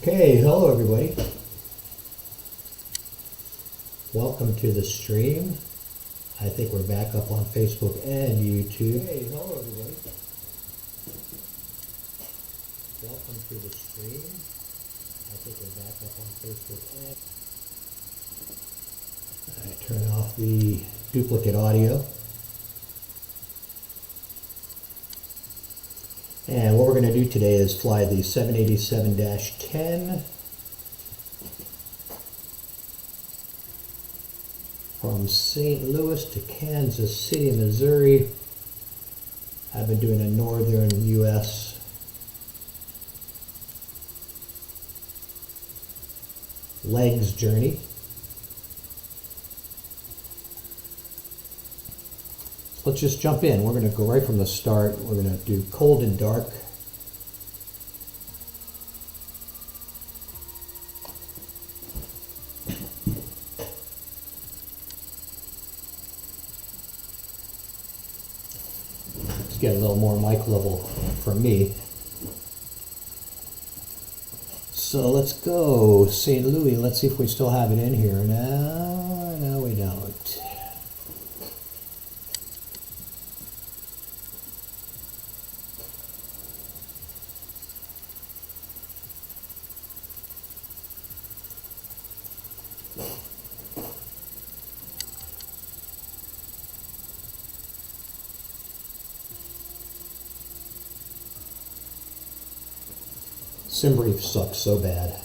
Okay, hello everybody. Welcome to the stream. I think we're back up on Facebook and YouTube. Hey, hello everybody. Welcome to the stream. I think we're back up on Facebook and... I turn off the duplicate audio. And what we're going to do today is fly the 787-10 from St. Louis to Kansas City, Missouri. I've been doing a northern U.S. legs journey. Let's just jump in. We're going to go right from the start. We're going to do cold and dark. Let's get a little more mic level for me. So let's go St. Louis. Let's see if we still have it in here. No, we don't. SimBrief sucks so bad.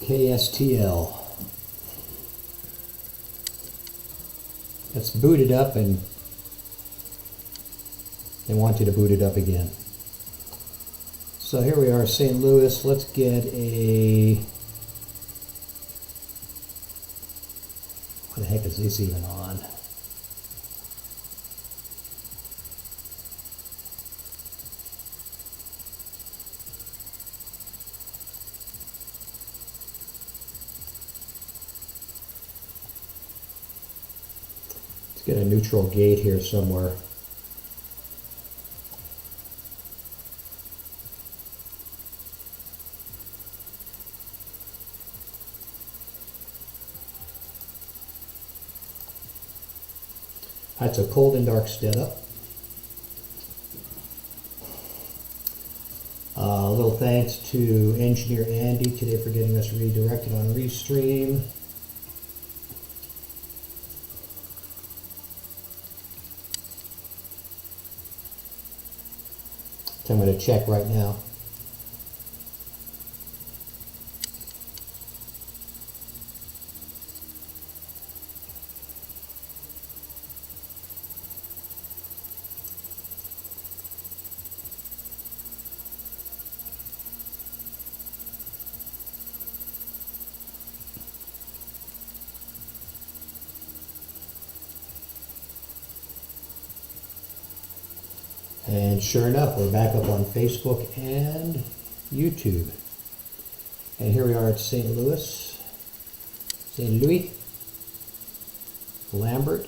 KSTL. It's booted up and they want you to boot it up again. So here we are, St. Louis. Let's get a... What the heck is this even on? Get a neutral gate here somewhere. That's a cold and dark setup. A little thanks to engineer Andy today for getting us redirected on Restream. I'm going to check right now. And sure enough, we're back up on Facebook and YouTube. And here we are at St. Louis, Lambert.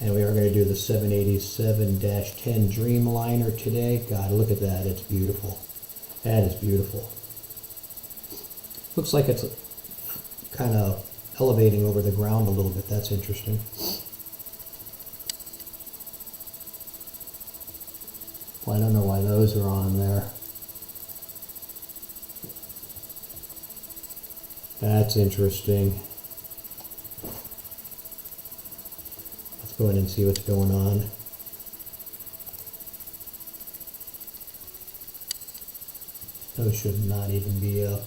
And we are going to do the 787-10 Dreamliner today. God, look at that. It's beautiful. That is beautiful. Looks like it's kind of elevating over the ground a little bit. That's interesting. Well, I don't know why those are on there. That's interesting. Let's go in and see what's going on. Those should not even be up.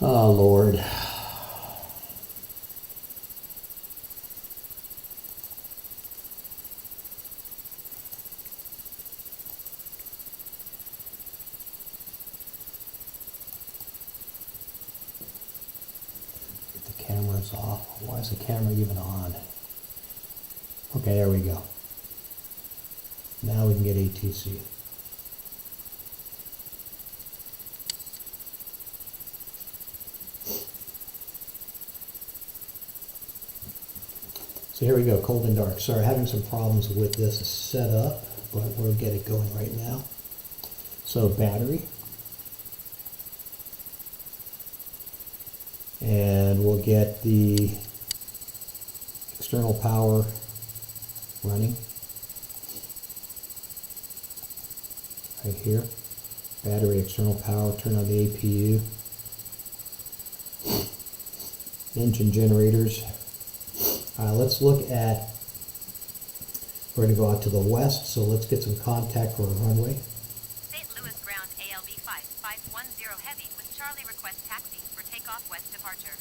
Oh, Lord. Get the cameras off. Why is the camera even on? Okay, there we go. Now we can get ATC. So here we go, cold and dark. Sorry, having some problems with this setup, but we'll get it going right now. So battery. And we'll get the external power running right here. Battery, external power, turn on the APU. Engine generators. Let's look at, we're going to go out to the west, so let's get some contact for a runway. St. Louis ground ALB 5510 heavy with Charlie request taxi for takeoff west departure.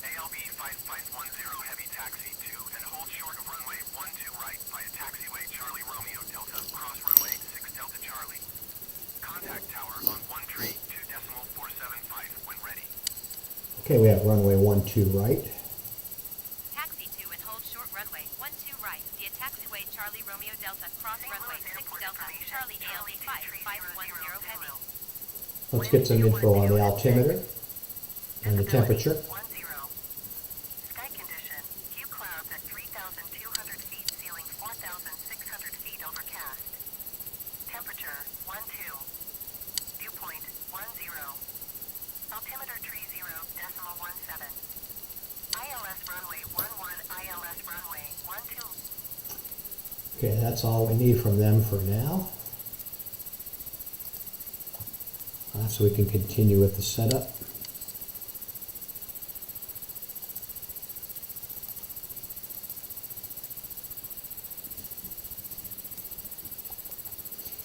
ALB 5510 heavy taxi to and hold short of runway 12 right via taxiway Charlie Romeo Delta cross runway 6 Delta Charlie. Contact tower on 132.475 when ready. Okay, we have runway 12 right. Taxi to and hold short runway 12 right via taxiway Charlie Romeo Delta cross runway 6 Delta Charlie ALB 5510 heavy. Let's get some info on the altimeter and the temperature. 10. Sky condition. Few clouds at 3,200 feet, ceiling 4,600 feet overcast. Temperature 12. Dew point 10. Altimeter 30.17. ILS runway 11. ILS runway 12. Okay, that's all we need from them for now. So we can continue with the setup.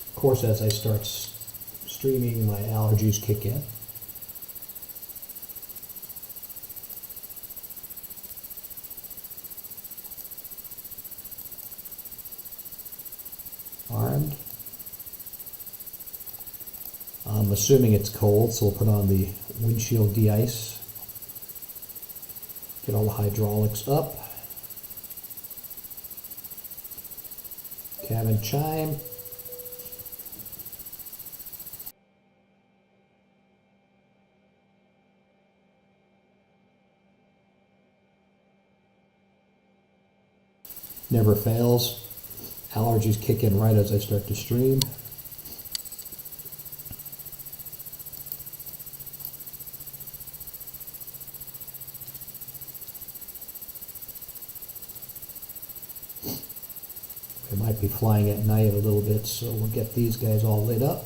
Of course, as I start streaming, my allergies kick in. Armed. I'm assuming it's cold, so we'll put on the windshield de-ice. Get all the hydraulics up. Cabin chime. Never fails. Allergies kick in right as I start to stream. I might be flying at night a little bit, so we'll get these guys all lit up.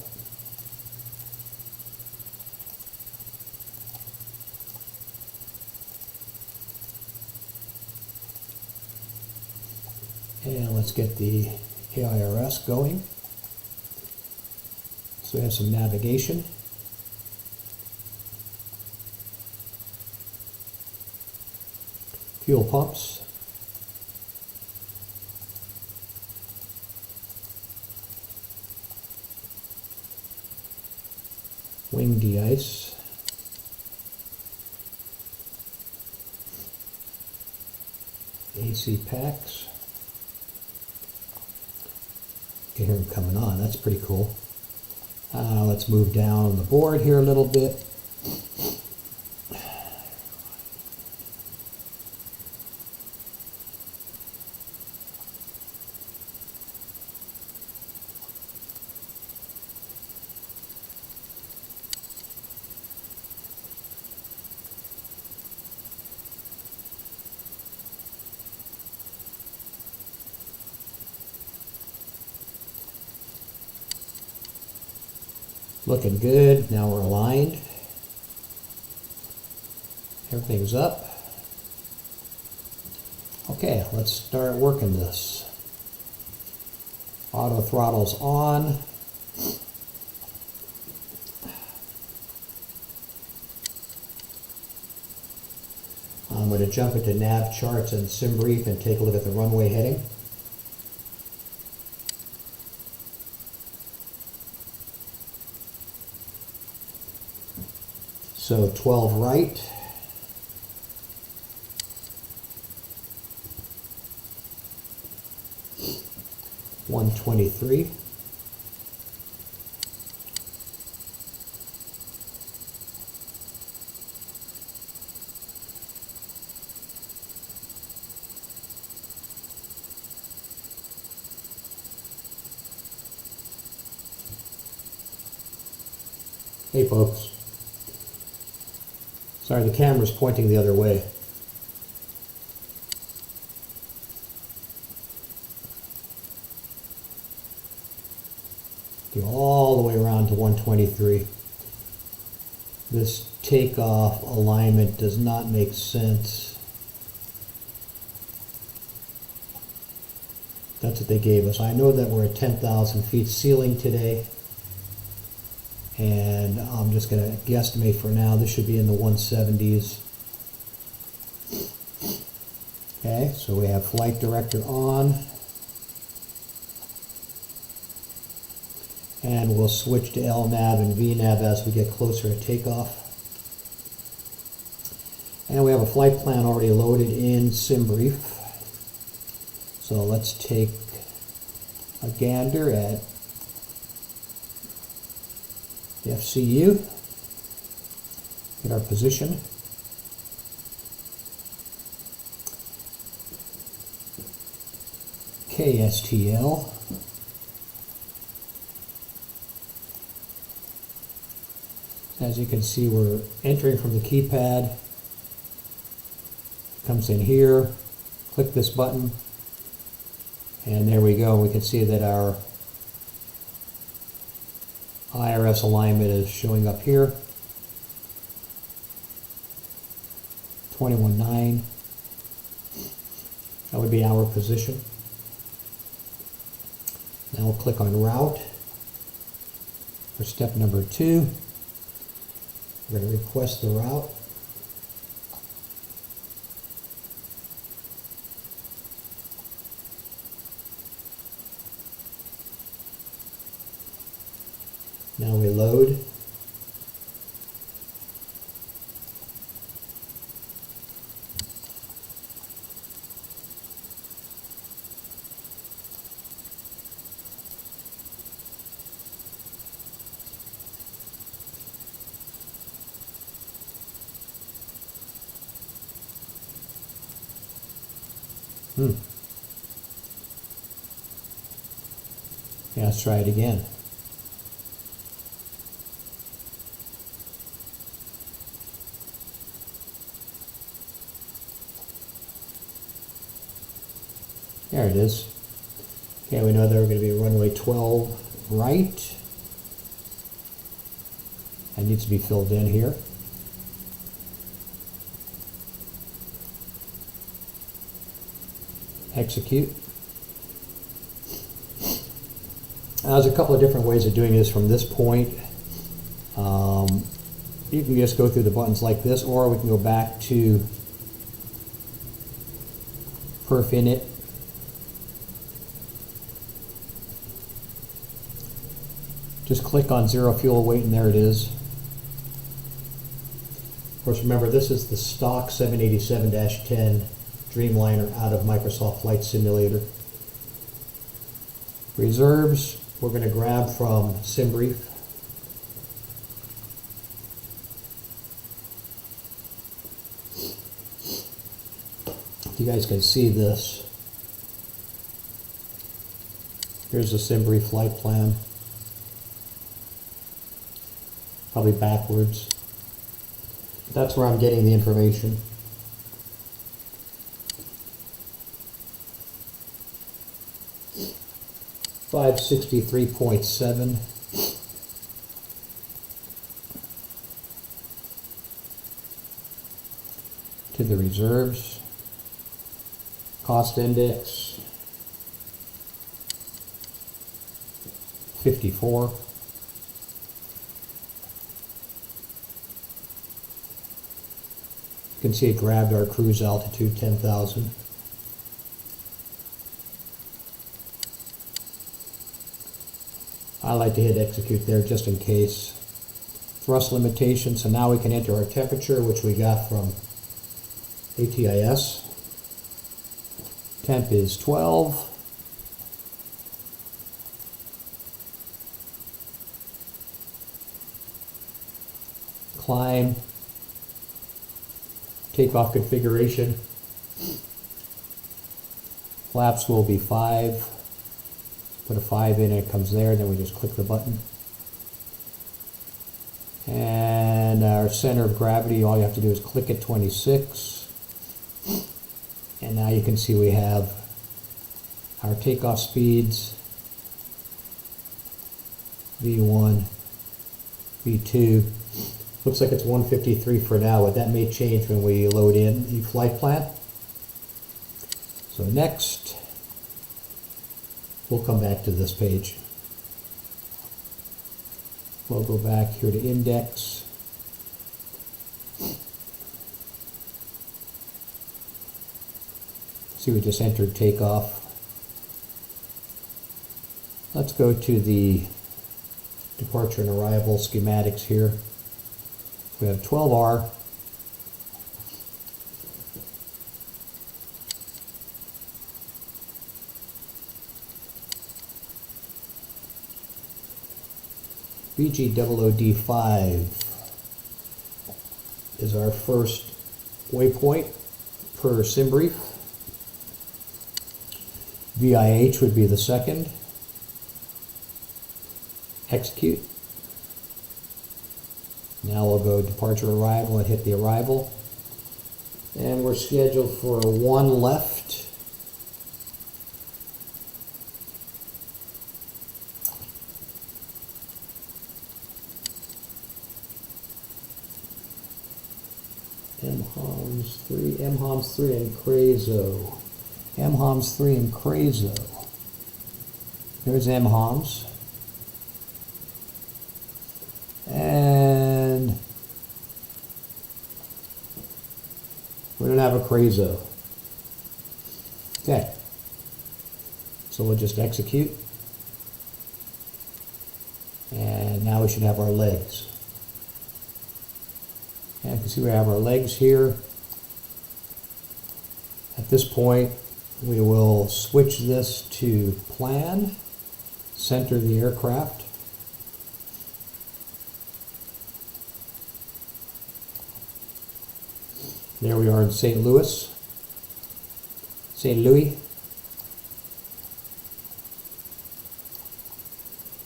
And let's get the AIRS going. So we have some navigation. Fuel pumps. Wing de-ice. AC packs. You can hear them coming on. That's pretty cool. Let's move down the board here a little bit. Looking good. Now we're aligned. Everything's up. Okay, let's start working this. Auto throttle's on. I'm going to jump into nav charts and SimBrief and take a look at the runway heading. So 12 right. $123. Hey folks. Sorry, the camera's pointing the other way. Go all the way around to 123. This takeoff alignment does not make sense. That's what they gave us. I know that we're at 10,000 feet ceiling today. And I'm just going to guesstimate for now. This should be in the 170s. Okay, so we have flight director on. And we'll switch to LNAV and VNAV as we get closer to takeoff. And we have a flight plan already loaded in SimBrief. So let's take a gander at the FCU, get our position. KSTL. As you can see, we're entering from the keypad. Comes in here, click this button, and there we go. We can see that our IRS alignment is showing up here. 21.9. That would be our position. Now we'll click on route for step number 2. We're going to request the route. Now we load. Yeah, let's try it again. There it is. Okay, we know that we're going to be runway 12 right. That needs to be filled in here. Execute. There's a couple of different ways of doing this from this point. You can just go through the buttons like this, or we can go back to perf init. Just click on zero fuel weight and there it is. Of course, remember this is the stock 787-10 Dreamliner out of Microsoft Flight Simulator. Reserves, we're going to grab from SimBrief. You guys can see this. Here's the SimBrief flight plan. Probably backwards. That's where I'm getting the information. $563.7. To the reserves. Cost index 54. You can see it grabbed our cruise altitude 10,000. I like to hit execute there just in case. Thrust limitation, so now we can enter our temperature, which we got from ATIS. Temp is 12. Climb. Takeoff configuration. Flaps will be 5. Put a 5 in, it comes there, then we just click the button. And our center of gravity, all you have to do is click at 26. And now you can see we have our takeoff speeds, V1, V2. Looks like it's 153 for now, but that may change when we load in the flight plan. So next, we'll come back to this page. We'll go back here to index. See, we just entered takeoff. Let's go to the departure and arrival schematics here. We have 12R. VG00D5 is our first waypoint per sim brief. VIH would be the second. Execute. Now we'll go departure arrival and hit the arrival. And we're scheduled for a 1 left. MHOMS 3 and Crazo. MHOMS 3 and Crazo. There's MHOMS. And we don't have a Crazo. Okay. So we'll just execute. And now we should have our legs. And you can see we have our legs here. At this point, we will switch this to plan, center the aircraft. There we are in St. Louis. St. Louis.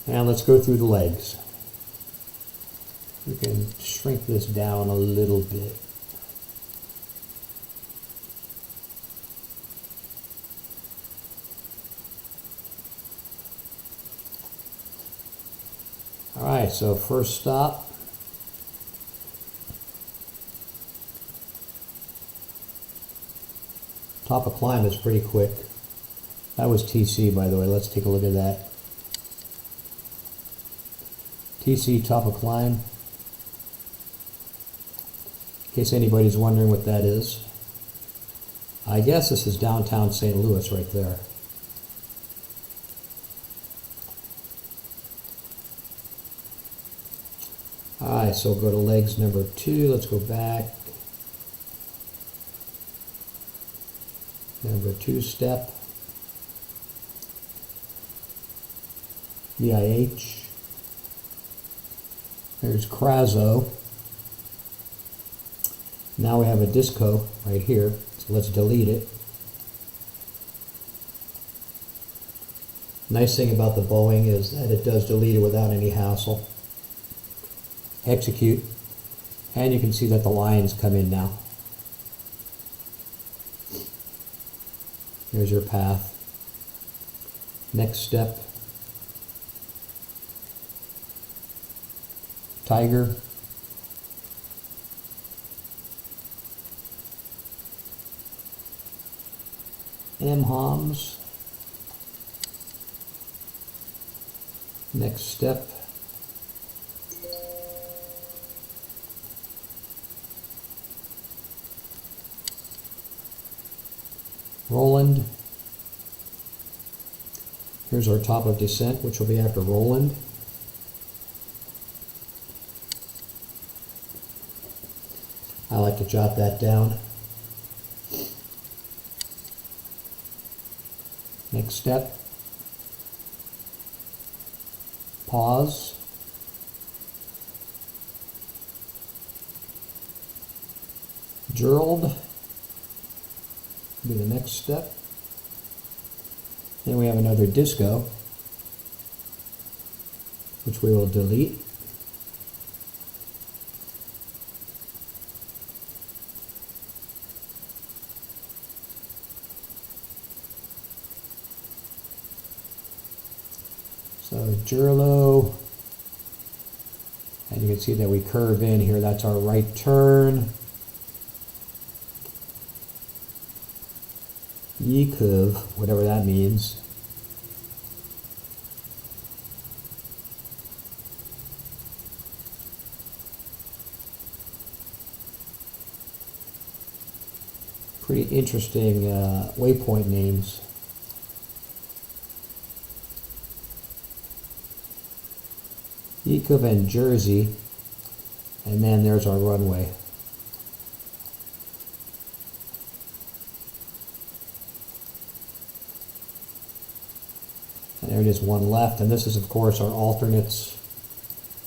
Now let's go through the legs. We can shrink this down a little bit. All right, so first stop. Top of climb is pretty quick. That was TC, by the way. Let's take a look at that. TC top of climb. In case anybody's wondering what that is. I guess this is downtown St. Louis right there. Alright, so we'll go to legs number 2. Let's go back. Number 2 step. VIH. There's Crazo. Now we have a disco right here, so let's delete it. Nice thing about the Boeing is that it does delete it without any hassle. Execute, and you can see that the lines come in now. Here's your path. Next step. Tiger. MHOMS. Next step. Roland. Here's our top of descent, which will be after Roland. I like to jot that down. Next step. Pause. Gerald. Be the next step. Then we have another disco, which we will delete. So Jurlo, and you can see that we curve in here. That's our right turn. Yikuv, whatever that means. Pretty interesting waypoint names. Yikuv and Jersey, and then there's our runway. And there it is, one left, and this is of course our alternates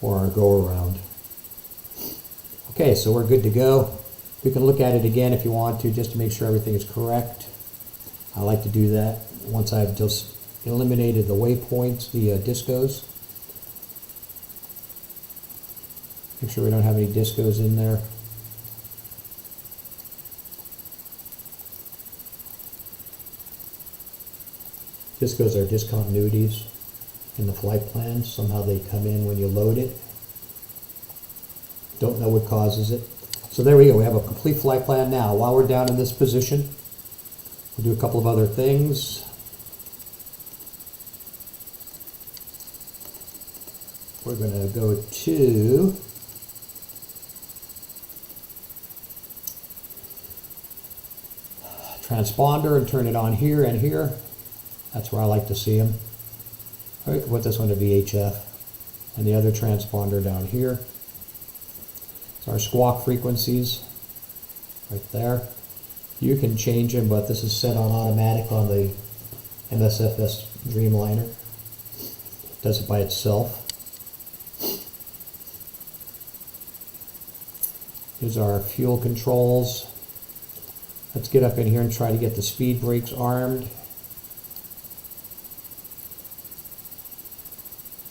or our go around. Okay, so we're good to go. We can look at it again if you want to, just to make sure everything is correct. I like to do that once I've just eliminated the waypoints, the discos. Make sure we don't have any discos in there. Discos are discontinuities in the flight plan. Somehow they come in when you load it. Don't know what causes it. So there we go. We have a complete flight plan now. While we're down in this position, we'll do a couple of other things. We're going to go to transponder and turn it on here and here. That's where I like to see them. All right, put this one to VHF and the other transponder down here. So our squawk frequencies right there. You can change them, but this is set on automatic on the MSFS Dreamliner. It does it by itself. Here's our fuel controls. Let's get up in here and try to get the speed brakes armed.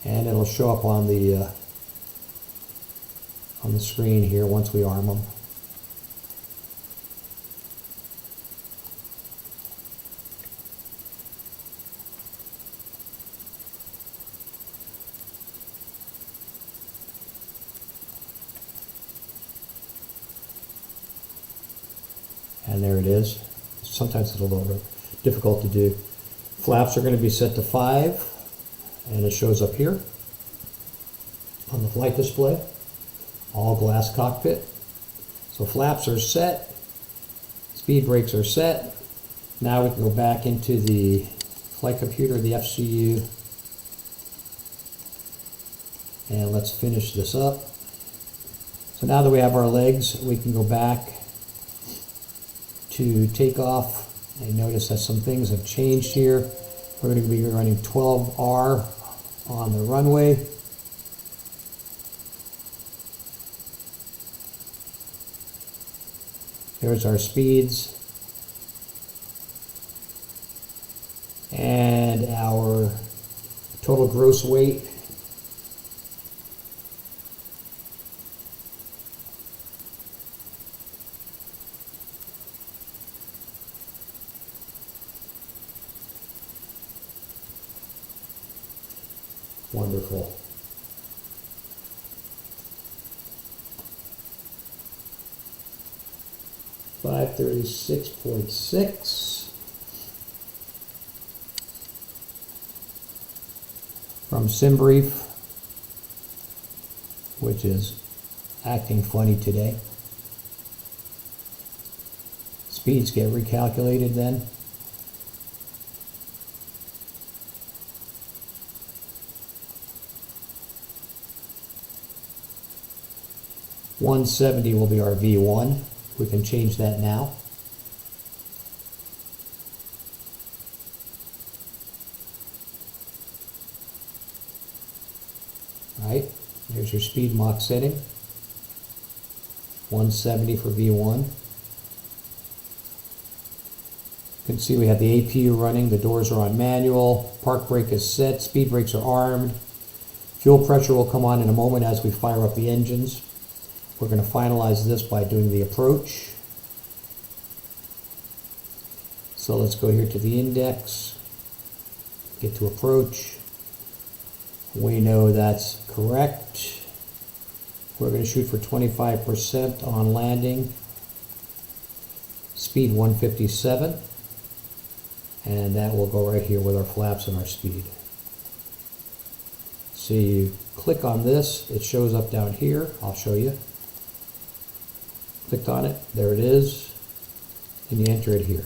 And it'll show up on the screen here once we arm them. And there it is. Sometimes it's a little bit difficult to do. Flaps are going to be set to 5, and it shows up here on the flight display. All glass cockpit. So flaps are set, speed brakes are set. Now we can go back into the flight computer, the FCU, and let's finish this up. So now that we have our legs, we can go back to takeoff, and notice that some things have changed here. We're going to be running 12R on the runway. There's our speeds and our total gross weight. Wonderful. $536.6 from SimBrief, which is acting funny today. Speeds get recalculated then. $170 will be our V1. We can change that now. All right, there's your speed Mach setting. 170 for V1. You can see we have the APU running, the doors are on manual, park brake is set, speed brakes are armed. Fuel pressure will come on in a moment as we fire up the engines. We're going to finalize this by doing the approach. So let's go here to the index, get to approach. We know that's correct. We're going to shoot for 25% on landing. Speed 157. And that will go right here with our flaps and our speed. So you click on this, it shows up down here. I'll show you. Clicked on it, there it is, and you enter it here.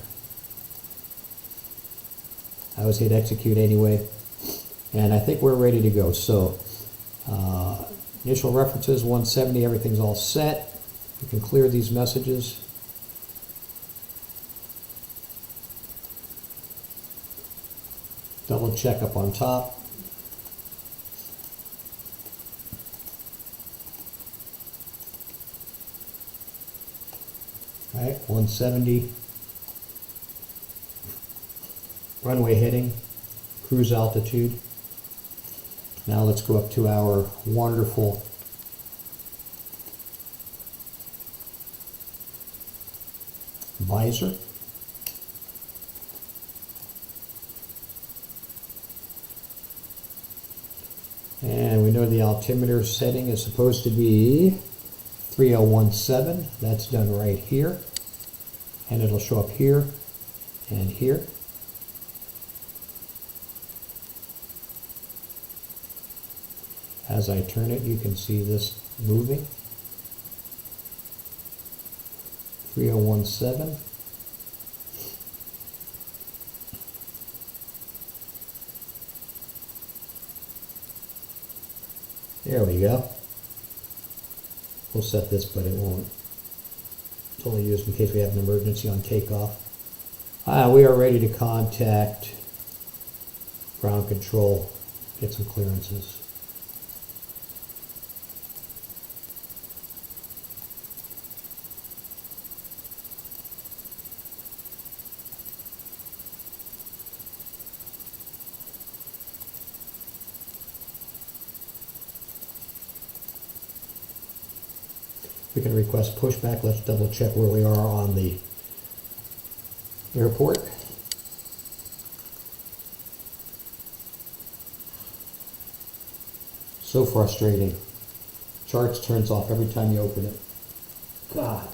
I always hit execute anyway, and I think we're ready to go. So initial references 170, everything's all set. You can clear these messages. Double check up on top. All right, 170. Runway heading, cruise altitude. Now let's go up to our wonderful visor. And we know the altimeter setting is supposed to be 3017. That's done right here. And it'll show up here and here. As I turn it, you can see this moving. 3017. There we go. We'll set this, but it won't. It's only used in case we have an emergency on takeoff. We are ready to contact ground control, get some clearances. We can request pushback. Let's double check where we are on the airport. So frustrating. Charts turns off every time you open it. God.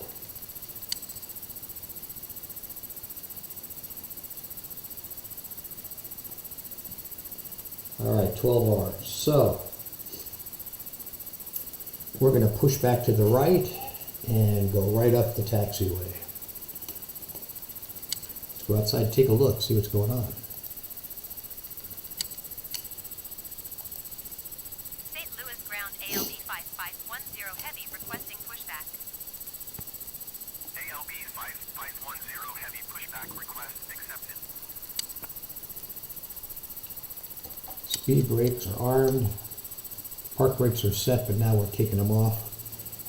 All right, 12 hours. So we're going to push back to the right and go right up the taxiway. Let's go outside and take a look, see what's going on. St. Louis ground ALB 5510 heavy requesting pushback. ALB 5510 heavy pushback request accepted. Speed brakes are armed. Park brakes are set, but now we're taking them off.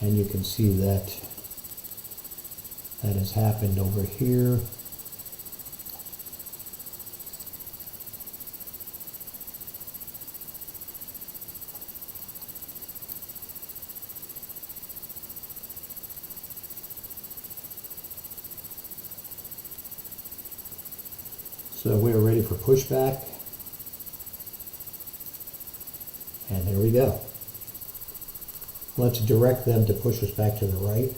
And you can see that that has happened over here. So we are ready for pushback. And there we go. Let's direct them to push us back to the right.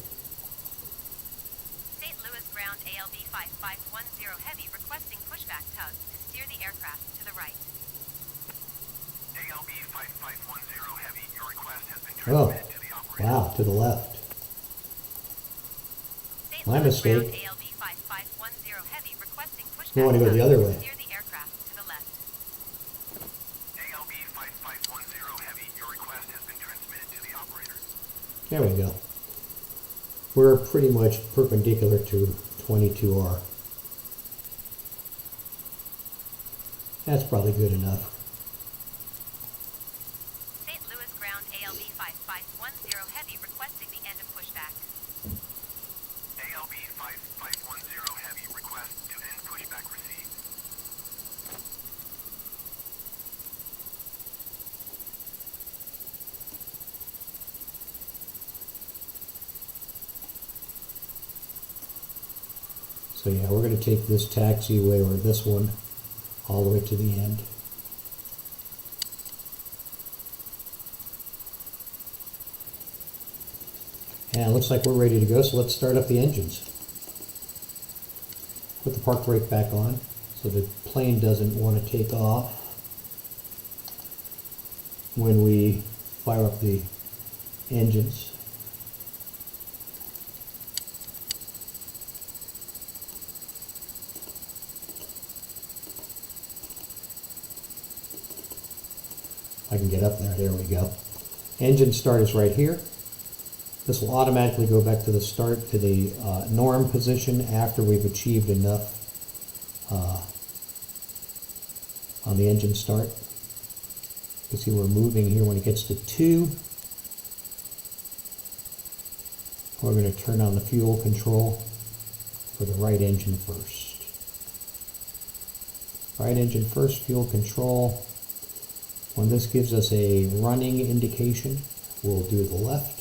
St. Louis ground ALB 5510 heavy requesting pushback tug to steer the aircraft to the right. ALB 5510 heavy, your request has been Oh, transmitted to the operator. wow, to the left. St. My Louis ground mistake. ALB 5510 heavy requesting pushback We want to go tug the other way. to steer the aircraft to the left. ALB 5510 heavy, your request has been transmitted to the operator. There we go. We're pretty much perpendicular to 22R. That's probably good enough. St. Louis ground ALB 5510 heavy requesting the end of pushback. ALB 5510 heavy, request to end pushback received. So yeah, we're going to take this taxiway, or this one, all the way to the end. And it looks like we're ready to go, so let's start up the engines. Put the park brake back on so the plane doesn't want to take off when we fire up the engines. I can get up there. There we go. Engine start is right here. This will automatically go back to the start, to the norm position after we've achieved enough on the engine start. You can see we're moving here when it gets to 2. We're going to turn on the fuel control for the right engine first. Right engine first, fuel control. When this gives us a running indication, we'll do the left.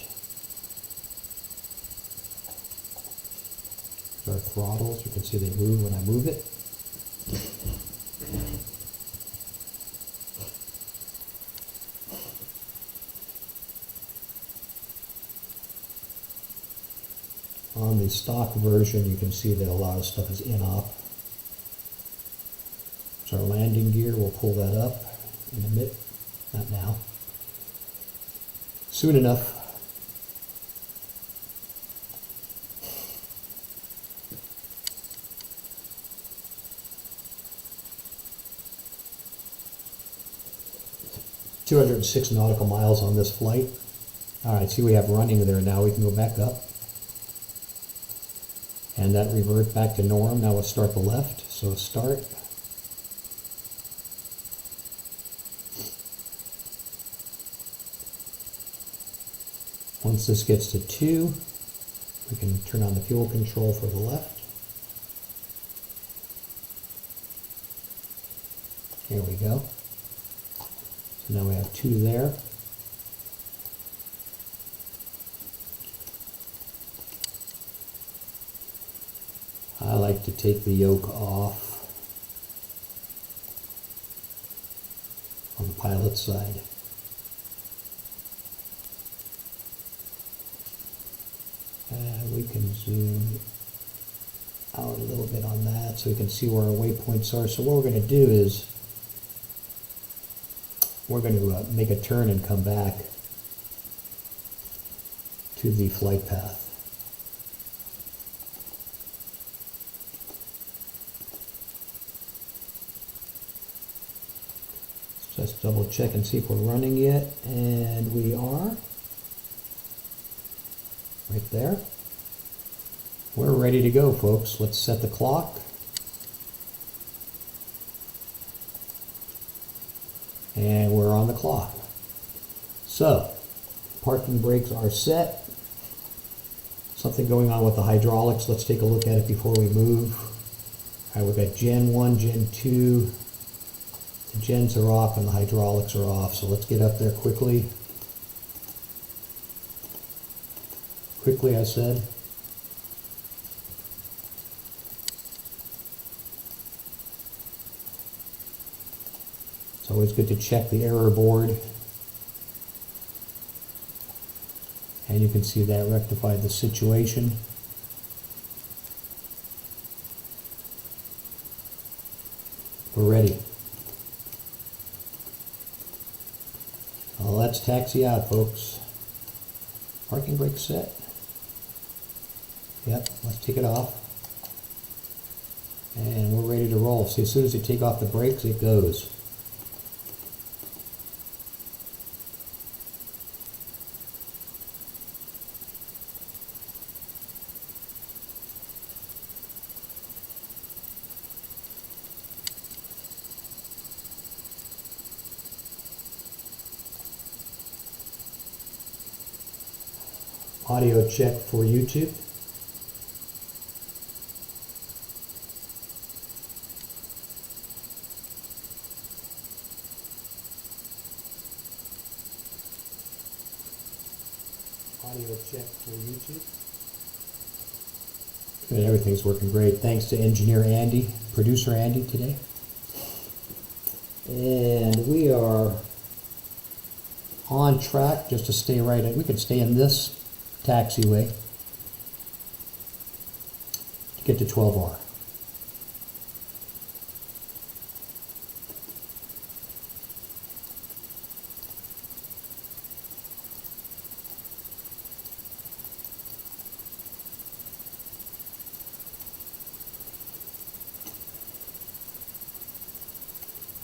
Our throttles, you can see they move when I move it. On the stock version, you can see that a lot of stuff is in-op. So our landing gear, we'll pull that up in a bit, not now. Soon enough. ...206 nautical miles on this flight. Alright, see we have running there now. We can go back up. And that revert back to norm. Now we'll start the left. So start. Once this gets to 2, we can turn on the fuel control for the left. Here we go. So now we have 2 there. I like to take the yoke off on the pilot's side. And we can zoom out a little bit on that so we can see where our waypoints are. So what we're going to do is we're going to make a turn and come back to the flight path. Let's just double check and see if we're running yet, and we are. Right there. We're ready to go, folks. Let's set the clock. And we're on the clock. So, parking brakes are set. Something going on with the hydraulics. Let's take a look at it before we move. All right, we've got Gen 1, Gen 2. The gens are off and the hydraulics are off. So let's get up there quickly. Quickly, I said. It's always good to check the error board. And you can see that rectified the situation. We're ready. Well, let's taxi out, folks. Parking brake set. Yep, let's take it off. And we're ready to roll. See, as soon as you take off the brakes, it goes. Audio check for YouTube. Audio check for YouTube. Good, everything's working great. Thanks to engineer Andy, producer Andy today. And we are on track just to stay right. We could stay in this taxiway to get to 12R.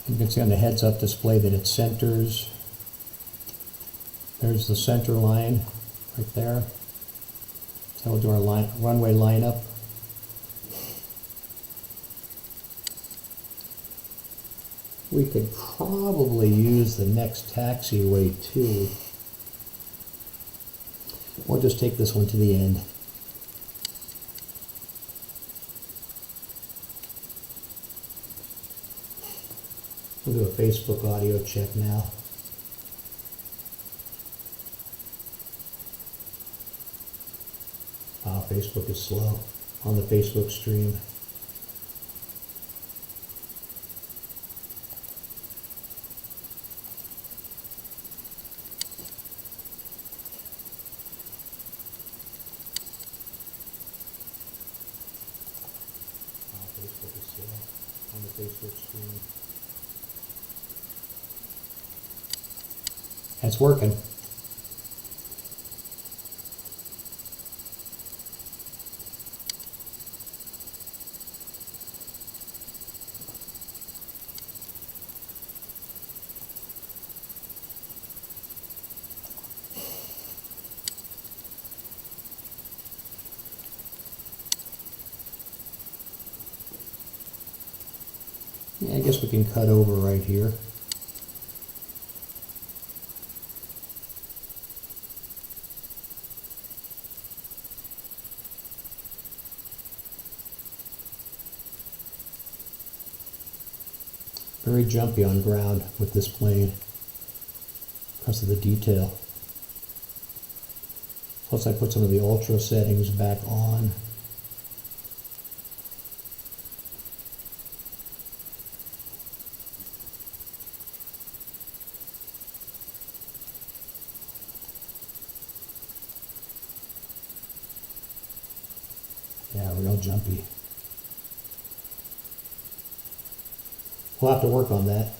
You can see on the heads-up display that it centers. There's the center line right there. So we'll do our runway lineup. We could probably use the next taxiway too. We'll just take this one to the end. We'll do a Facebook audio check now. Facebook is slow on the Facebook stream. Facebook is slow on the Facebook stream. It's working. Yeah, I guess we can cut over right here. Very jumpy on ground with this plane because of the detail. Plus I put some of the ultra settings back on. Yeah, real jumpy. We'll have to work on that.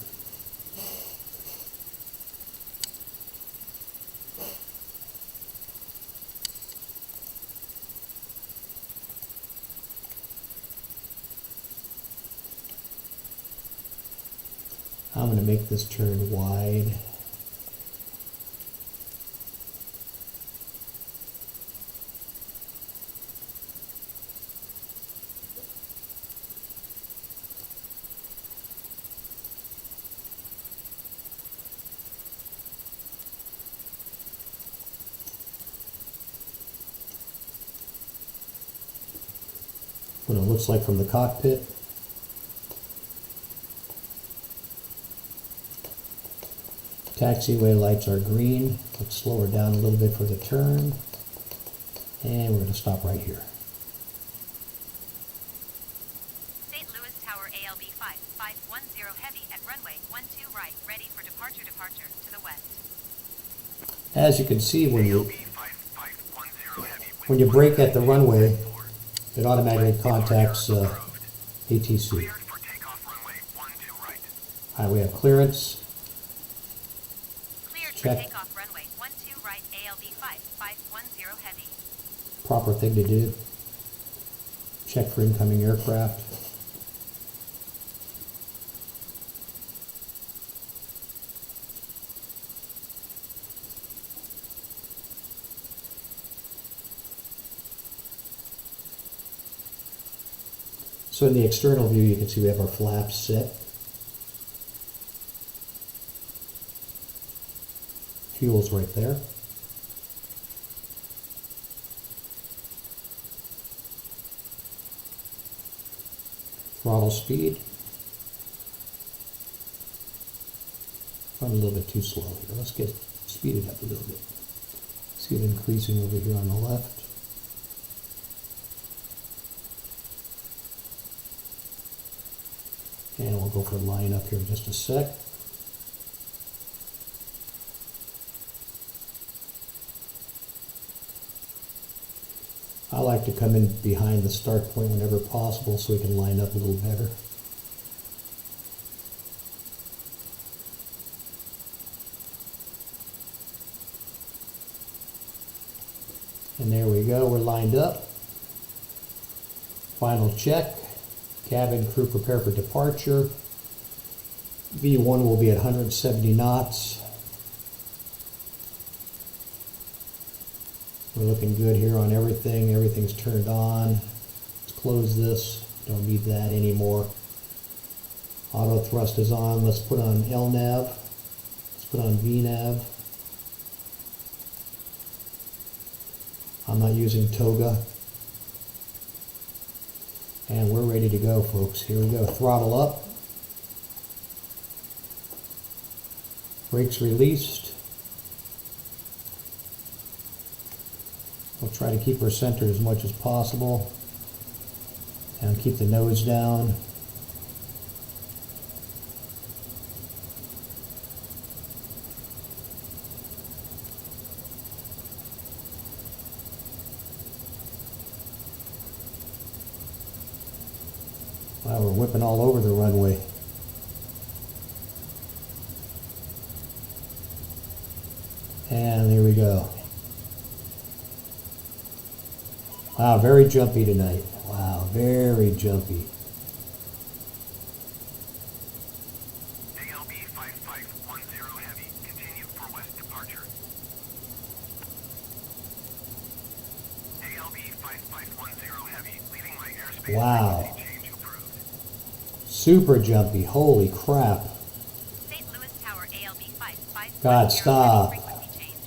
I'm going to make this turn wide. What it looks like from the cockpit. Taxiway lights are green. Let's slow her down a little bit for the turn. And we're going to stop right here. St. Louis Tower ALB 5510 heavy at runway 12 right, ready for departure to the west. As you can see, when you brake at the runway, it automatically contacts ATC. Cleared for takeoff runway 12 right. All right, we have clearance. Cleared Check. for takeoff runway 12 right, ALB 5510 heavy. Proper thing to do. Check for incoming aircraft. So in the external view, you can see we have our flaps set. Fuel's right there. Throttle speed. Run a little bit too slow here. Let's get speed it up a little bit. See it increasing over here on the left. And we'll go for line up here in just a sec. like to come in behind the start point whenever possible so we can line up a little better. And there we go, we're lined up. Final check. Cabin crew prepare for departure. V1 will be at 170 knots. We're looking good here on everything. Everything's turned on. Let's close this. Don't need that anymore. Auto thrust is on. Let's put on LNAV. Let's put on VNAV. I'm not using Toga. And we're ready to go, folks. Here we go. Throttle up. Brakes released. We'll try to keep our center as much as possible. And keep the nose down. Wow, we're whipping all over the runway. And there we go. Wow, very jumpy tonight. Wow, very jumpy. ALB 5510 heavy, continue for west departure. ALB 5510 heavy, leaving my airspace. Wow. Frequency change approved. Super jumpy. Holy crap. St. Louis Tower ALB 5510 God, stop. frequency change.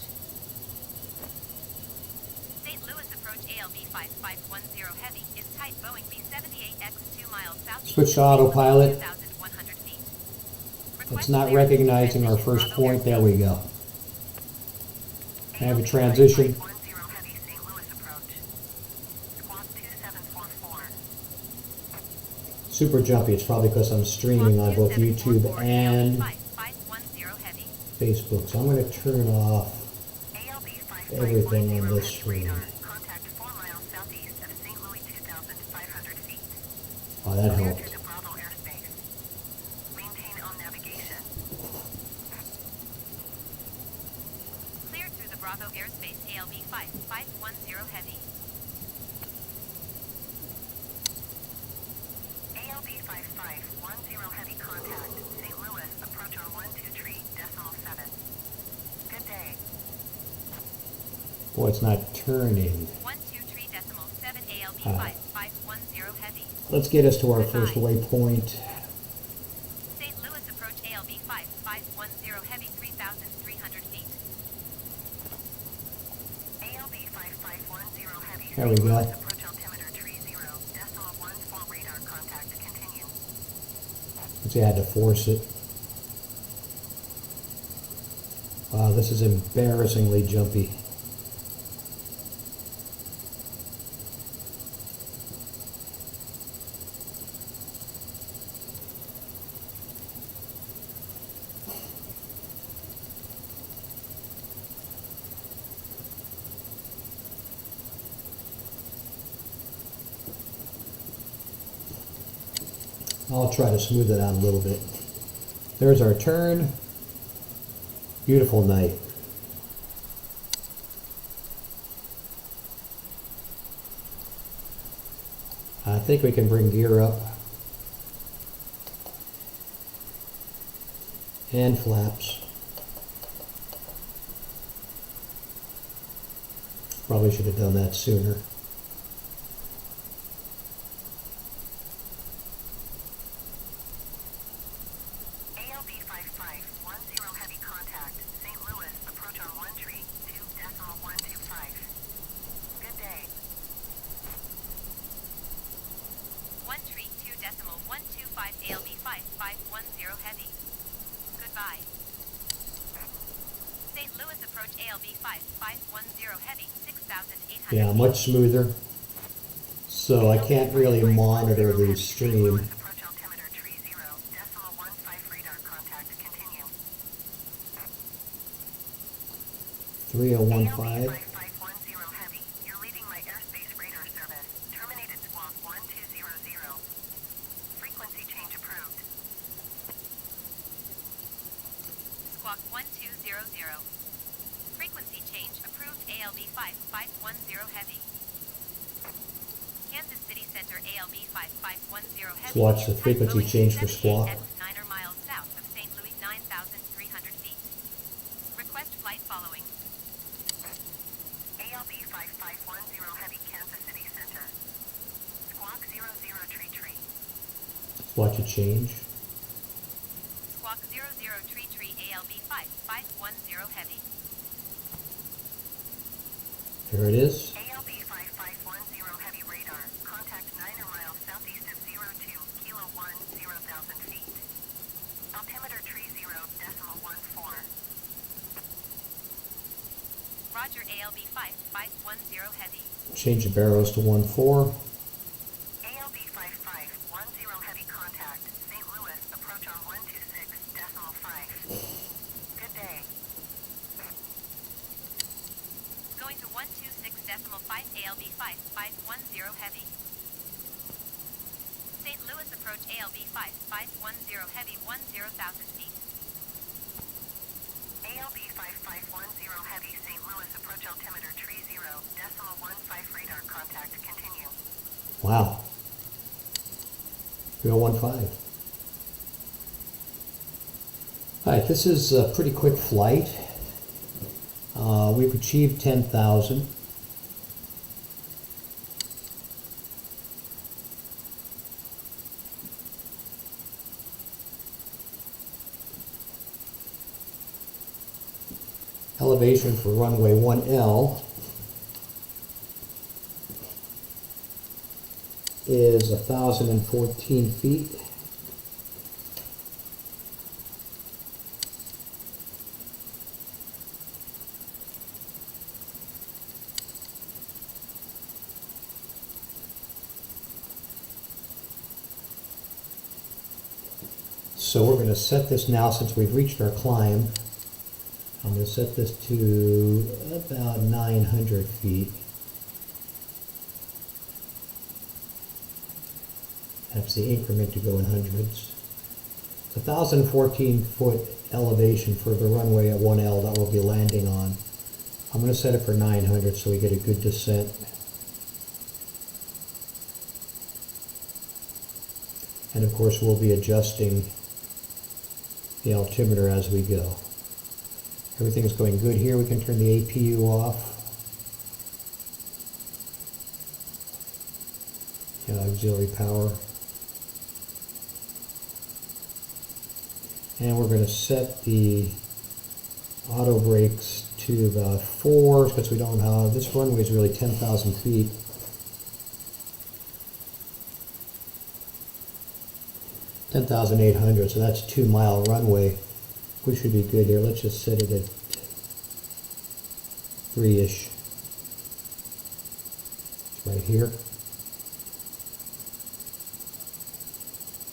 St. Louis approach ALB 5510 heavy is tight Boeing B78X 2 miles south. Switch to autopilot. 2,100 feet. It's Request not clearance to recognizing our transition first Bravo point. There we go. I have a ALB transition. 5510 heavy, St. Louis approach. Squawk 2744. Super jumpy. It's probably because I'm streaming on both YouTube and 5510 heavy. Facebook. So I'm going to turn off ALB everything on 5510 this has screen. radar. Contact 4 miles southeast of St. Louis 2,500 feet. Oh, that Clear helped. through the Bravo airspace. Maintain on navigation. Cleared through the Bravo airspace ALB 5510 heavy. ALB 5510 heavy contact. St. Louis approach on 123.7. Good day. Boy, it's not turning. 123.7 ALB Ah. 5510 heavy. Let's get us to our first waypoint. St. Louis approach ALB 5510 heavy 3,300 feet. ALB 5510 heavy. There we St. go. Louis approach altimeter 30.14 radar contact continue. Let's see, I had to force it. Wow, this is embarrassingly jumpy. I'll try to smooth it out a little bit. There's our turn. Beautiful night. I think we can bring gear up. And flaps. Probably should have done that sooner. ALB 5510 heavy contact. St. Louis approach on 132.125. Good day. 132.125 ALB 5510 heavy. Goodbye. St. Louis approach ALB 5510 heavy 6,800 Yeah, feet. much smoother. So I can't really monitor the stream. Approach altimeter 30.15 radar contact continue. 3015. ALB 5510 heavy. You're leaving my airspace radar Squawk 1200. Frequency change approved ALB 5510 heavy. Kansas City Center ALB 5510 heavy. Let's watch the frequency change for Squawk. 9 miles south of St. Louis, 9,300 feet. Request flight following. ALB 5510 heavy Kansas City Center. Squawk 00 tree tree. Let's watch it change. Squawk 00 tree tree ALB 5510 heavy. There it is. ALB 5510 heavy radar. Contact 9 miles southeast of 02 kilo 1 0,000 feet. Altimeter tree 0.14. Roger ALB 5510 heavy. Change the barrels to 1.4. ALB 5510 heavy contact. St. Louis approach on 126.5. Good day. Going to 126.5 ALB 5510 heavy. St. Louis approach ALB 5510 heavy 10,000 feet. ALB 5510 heavy St. Louis approach altimeter tree 0.15 radar contact continue. Wow. 3015. Alright, this is a pretty quick flight. We've achieved 10,000. Elevation for runway 1L is 1,014 feet. So we're going to set this now, since we've reached our climb. I'm going to set this to about 900 feet. That's the increment to go in hundreds. It's 1,014 foot elevation for the runway at 1L that we'll be landing on. I'm going to set it for 900 so we get a good descent. And of course we'll be adjusting the altimeter as we go. Everything's going good here. We can turn the APU off. Auxiliary power. And we're going to set the auto brakes to about 4 because we don't have, this runway is really 10,000 feet. $10,800, so that's a 2-mile runway. We should be good here. Let's just set it at 3-ish. It's right here.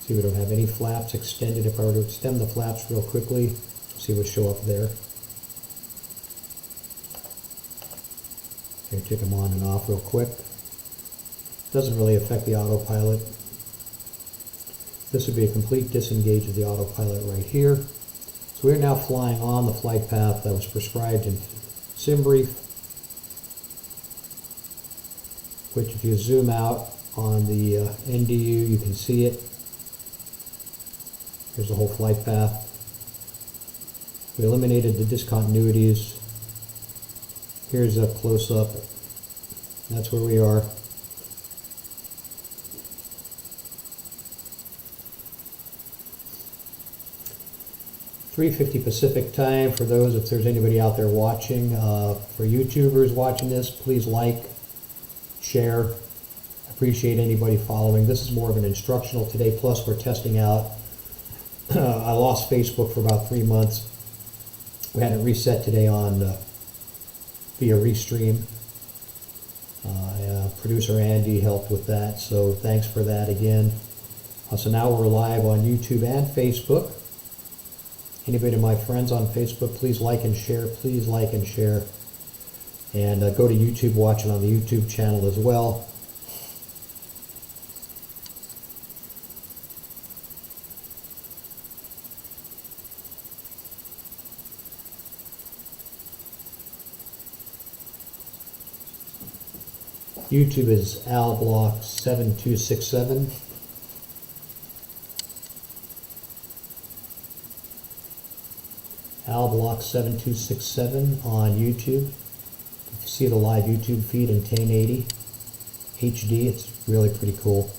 See, we don't have any flaps extended. If I were to extend the flaps real quickly, see what show up there. Okay, take them on and off real quick. Doesn't really affect the autopilot. This would be a complete disengage of the autopilot right here. So we're now flying on the flight path that was prescribed in SimBrief, which if you zoom out on the NDU, you can see it. Here's the whole flight path. We eliminated the discontinuities. Here's a close-up. That's where we are. $3:50 Pacific time for those, if there's anybody out there watching. For YouTubers watching this, please like, share. Appreciate anybody following. This is more of an instructional today, plus we're testing out. I lost Facebook for about 3 months. We had it reset today on via Restream. Producer Andy helped with that, so thanks for that again. So now we're live on YouTube and Facebook. Anybody of my friends on Facebook, please like and share. Please like and share. And go to YouTube, watch it on the YouTube channel as well. YouTube is AlBlock7267. AlBlock7267 on YouTube. If you see the live YouTube feed in 1080 HD, it's really pretty cool.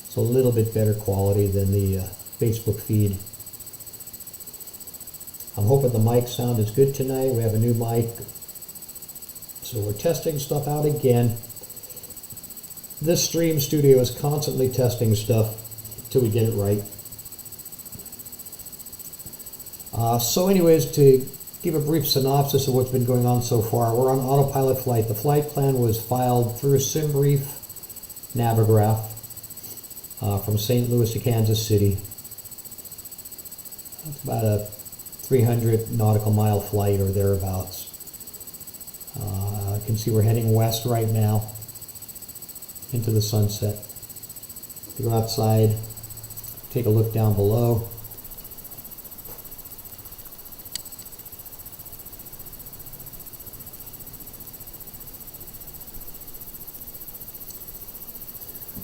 It's a little bit better quality than the Facebook feed. I'm hoping the mic sound is good tonight. We have a new mic, so we're testing stuff out again. This stream studio is constantly testing stuff until we get it right. So anyways, to give a brief synopsis of what's been going on so far, we're on autopilot flight. The flight plan was filed through SimBrief Navigraph from St. Louis to Kansas City. That's about a 300 nautical mile flight or thereabouts. You can see we're heading west right now into the sunset. We go outside, take a look down below.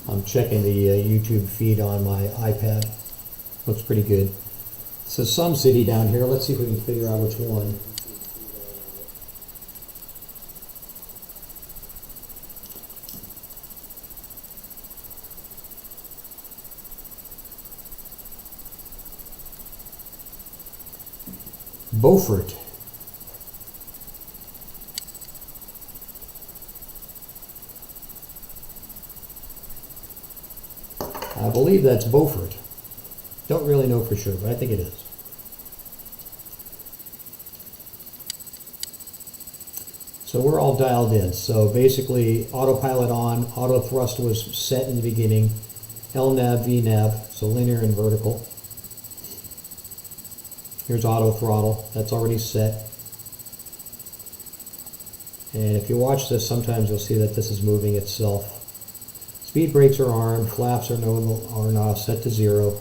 I'm checking the YouTube feed on my iPad. Looks pretty good. It says some city down here. Let's see if we can figure out which one. Beaufort. I believe that's Beaufort. Don't really know for sure, but I think it is. So we're all dialed in. So basically, autopilot on, auto thrust was set in the beginning, LNAV, VNAV, so linear and vertical. Here's auto throttle, that's already set. And if you watch this, sometimes you'll see that this is moving itself. Speed brakes are armed, flaps are now set to 0.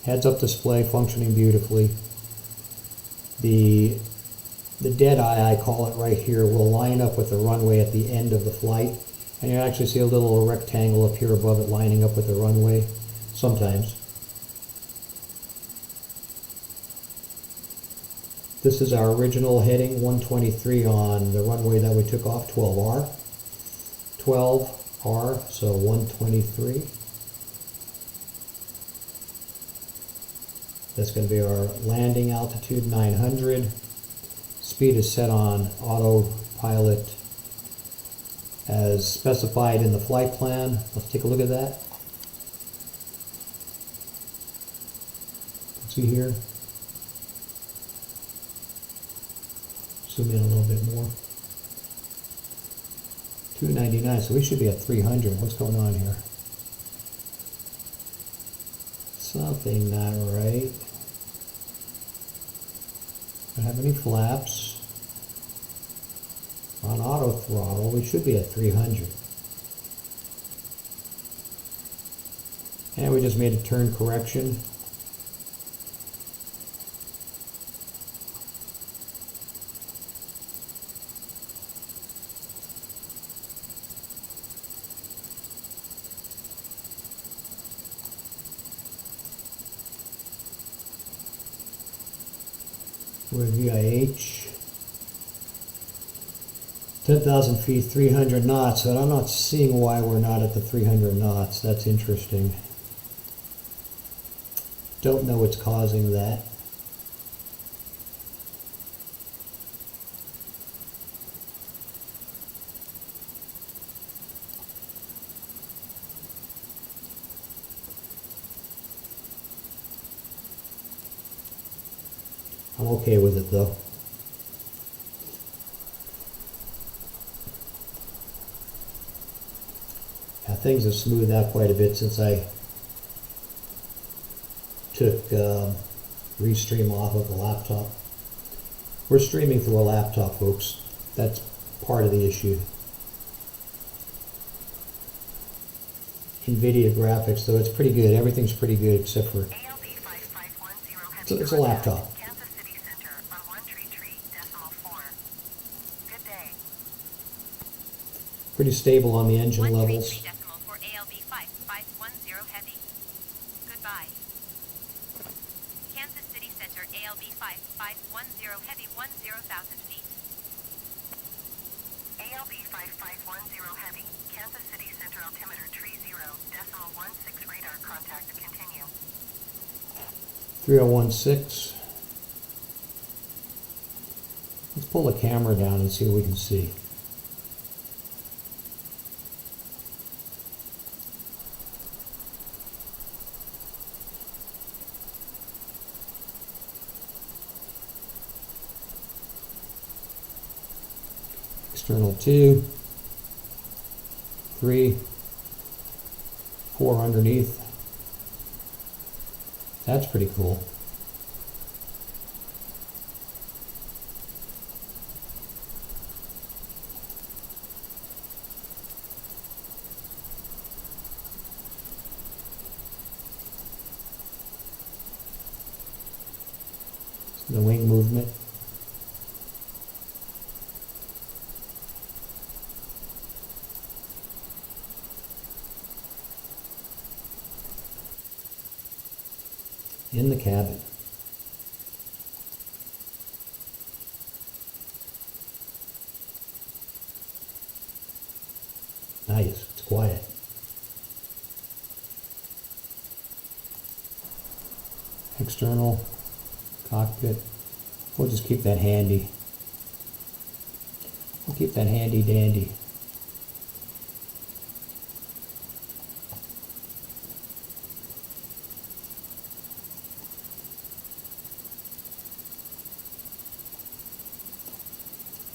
Heads-up display functioning beautifully. The dead eye, I call it right here, will line up with the runway at the end of the flight. And you actually see a little rectangle up here above it lining up with the runway sometimes. This is our original heading, 123 on the runway that we took off, 12R. 12R, so 123. That's going to be our landing altitude, 900. Speed is set on autopilot as specified in the flight plan. Let's take a look at that. See here. Zoom in a little bit more. 299, so we should be at 300. What's going on here? Something not right. Don't have any flaps. On auto throttle, we should be at 300. And we just made a turn correction. We're at VIH. 10,000 feet, 300 knots, but I'm not seeing why we're not at the 300 knots. That's interesting. Don't know what's causing that. I'm okay with it though. Yeah, things have smoothed out quite a bit since I took Restream off of the laptop. We're streaming through a laptop, folks. That's part of the issue. NVIDIA graphics, though, it's pretty good. Everything's pretty good except for it's a laptop. Kansas City Center on 133.4. Good day. Pretty stable on the engine 133 levels. decimal for ALB 5510 heavy. Goodbye. Kansas City Center ALB 5510 heavy 10,000 feet. ALB 5510 heavy, Kansas City Center altimeter 30.16 radar contact continue. 3016. Let's pull the camera down and see what we can see. External 2, 3, 4 underneath. That's pretty cool. The wing movement. In the cabin. Nice, it's quiet. External cockpit. We'll just keep that handy. We'll keep that handy dandy.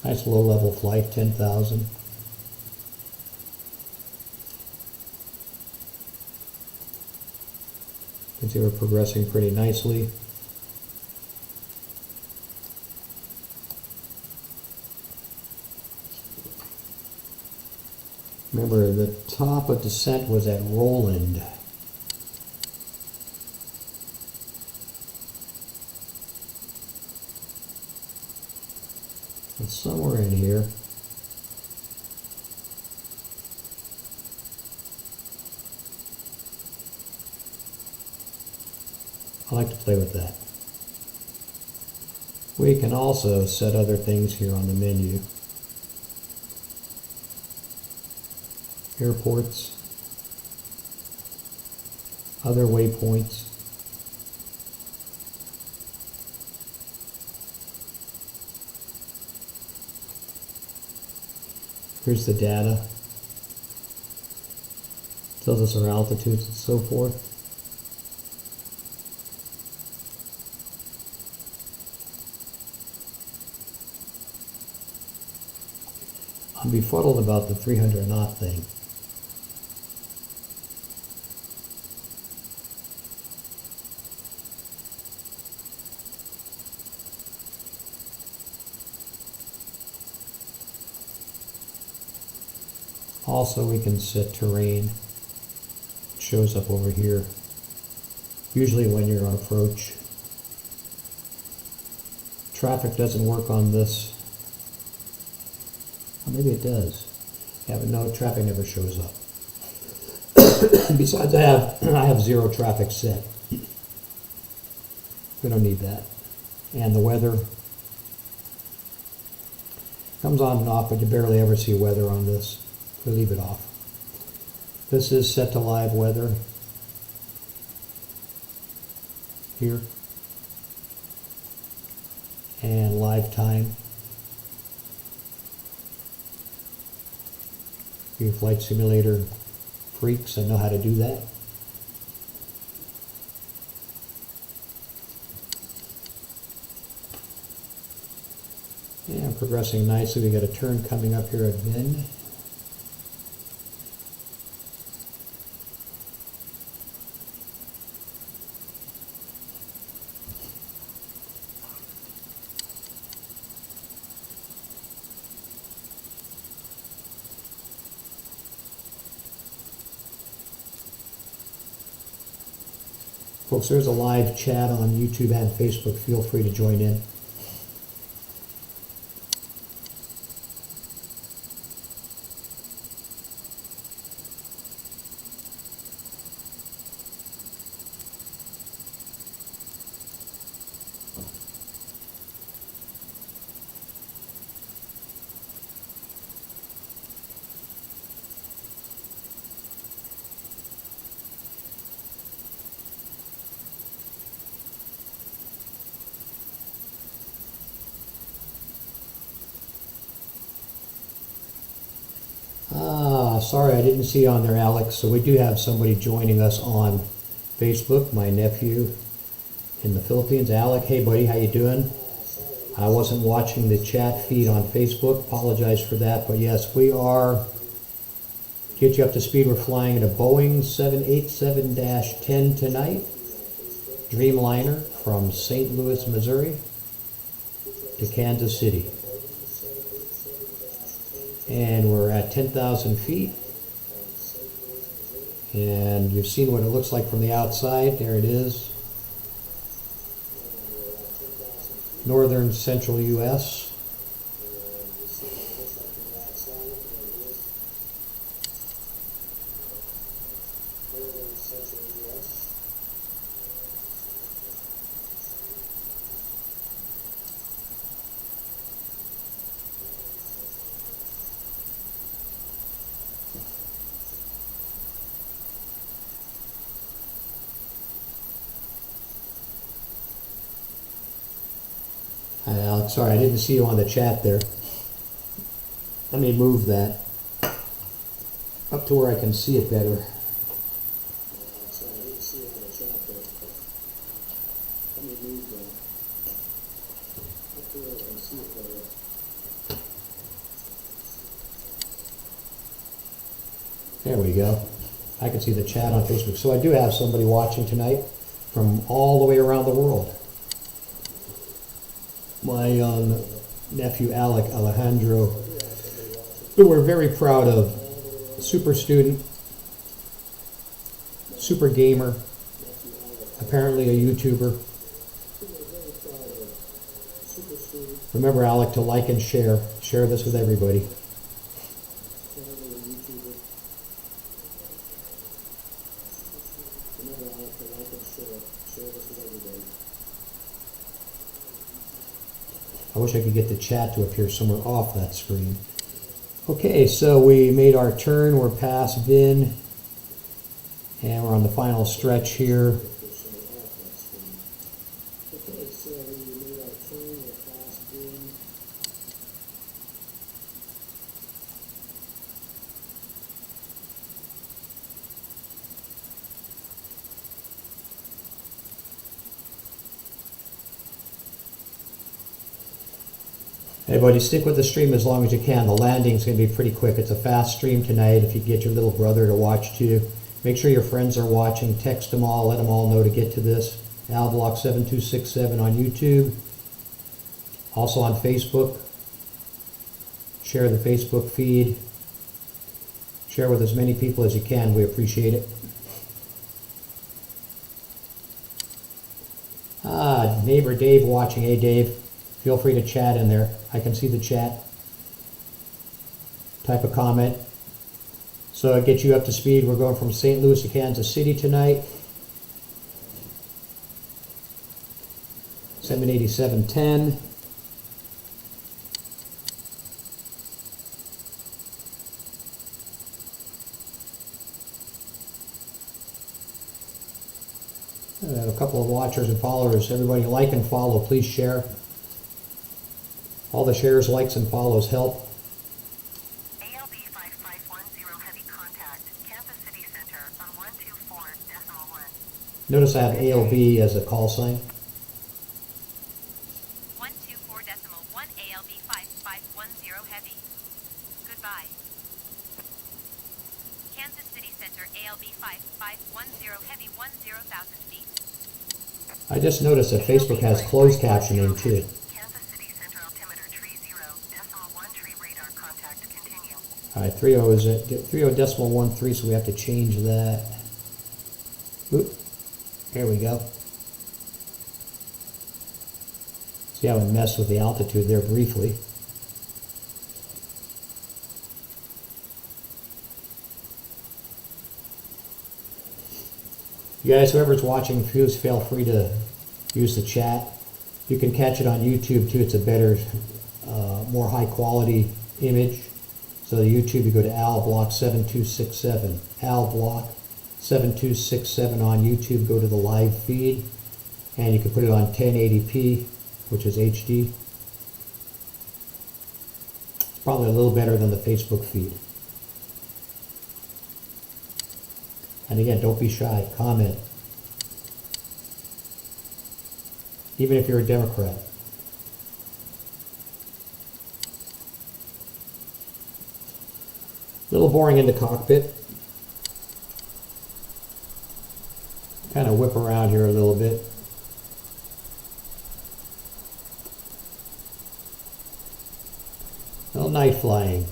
Nice low level flight, 10,000. You can see we're progressing pretty nicely. Remember, the top of descent was at Roland. It's somewhere in here. I like to play with that. We can also set other things here on the menu. Airports, other waypoints. Here's the data. Tells us our altitudes and so forth. I'm befuddled about the 300 knot thing. Also, we can set terrain. It shows up over here. Usually when you're on approach. Traffic doesn't work on this. Or maybe it does. Yeah, but no, traffic never shows up. Besides, I have zero traffic set. We don't need that. And the weather comes on and off, but you barely ever see weather on this. We leave it off. This is set to live weather here, and live time. You flight simulator freaks that know how to do that. Yeah, progressing nicely. We got a turn coming up here at Vin. Folks, there's a live chat on YouTube and Facebook. Feel free to join in. Sorry I didn't see you on there, Alex. So we do have somebody joining us on Facebook, my nephew in the Philippines. Alec, hey buddy, how you doing? I wasn't watching the chat feed on Facebook. Apologize for that. But yes, we are, get you up to speed, we're flying in a Boeing 787-10 tonight. Dreamliner from St. Louis, Missouri to Kansas City. And we're at 10,000 feet. And you've seen what it looks like from the outside. There it is. Northern central U.S. Hi, Alex. Sorry, I didn't see you on the chat there. Let me move that up to where I can see it better. There we go. I can see the chat on Facebook. So I do have somebody watching tonight from all the way around the world. My nephew Alec Alejandro, who we're very proud of, super student, super gamer, apparently a YouTuber. Remember, Alec, to like and share this with everybody. I wish I could get the chat to appear somewhere off that screen. Okay, so we made our turn. We're past Vin, and we're on the final stretch here. Hey buddy, stick with the stream as long as you can. The landing's going to be pretty quick. It's a fast stream tonight. If you get your little brother to watch too, make sure your friends are watching. Text them all. Let them all know to get to this. AlBlock7267 on YouTube. Also on Facebook. Share the Facebook feed. Share with as many people as you can. We appreciate it. Neighbor Dave watching. Hey Dave. Feel free to chat in there. I can see the chat. Type a comment. So it gets you up to speed. We're going from St. Louis to Kansas City tonight. 787-10. I have a couple of watchers and followers. Everybody like and follow. Please share. All the shares, likes, and follows help. ALB 5510 heavy contact, Kansas City Center on 124.1. Notice I have ALB as a call sign. 124.1 ALB 5510 heavy. Goodbye. Kansas City Center ALB 5510 heavy 10,000 feet. I just noticed that Facebook has closed captioning too. Kansas City Center altimeter 30.13 radar contact continue. All right, 30.13, so we have to change that. Oop, here we go. See how we messed with the altitude there briefly. You guys, whoever's watching, please feel free to use the chat. You can catch it on YouTube too. It's a better, more high quality image. So the YouTube, you go to AlBlock7267. AlBlock7267 on YouTube. Go to the live feed, and you can put it on 1080p, which is HD. It's probably a little better than the Facebook feed. And again, don't be shy. Comment. Even if you're a Democrat. A little boring in the cockpit. Kind of whip around here a little bit. A little night flying.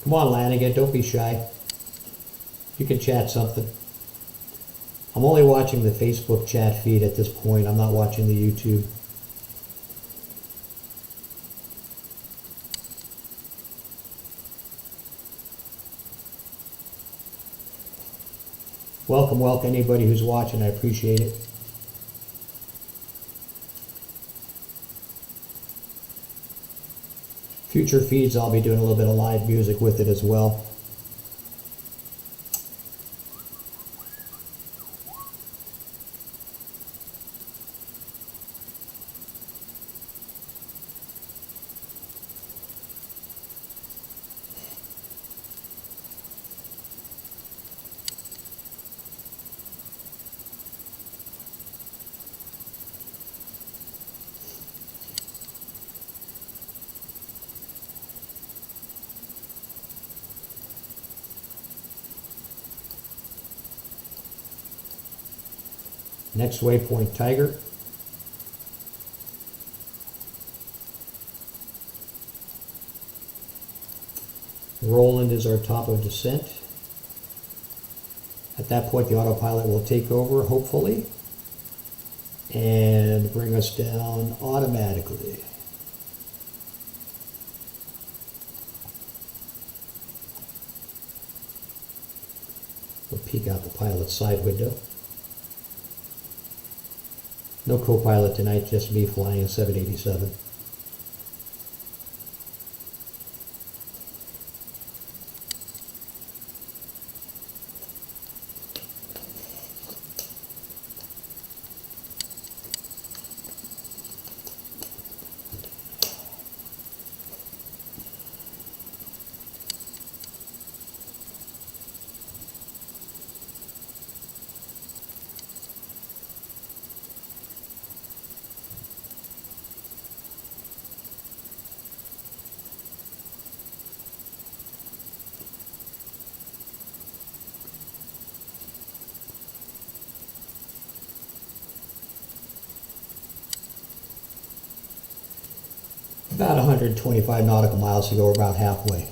Come on, Lanigan, don't be shy. You can chat something. I'm only watching the Facebook chat feed at this point. I'm not watching the YouTube. Welcome, anybody who's watching. I appreciate it. Future feeds, I'll be doing a little bit of live music with it as well. Next waypoint, Tiger. Roland is our top of descent. At that point, the autopilot will take over, hopefully, and bring us down automatically. We'll peek out the pilot's side window. No co-pilot tonight, just me flying a 787. About 125 nautical miles to go, we're about halfway.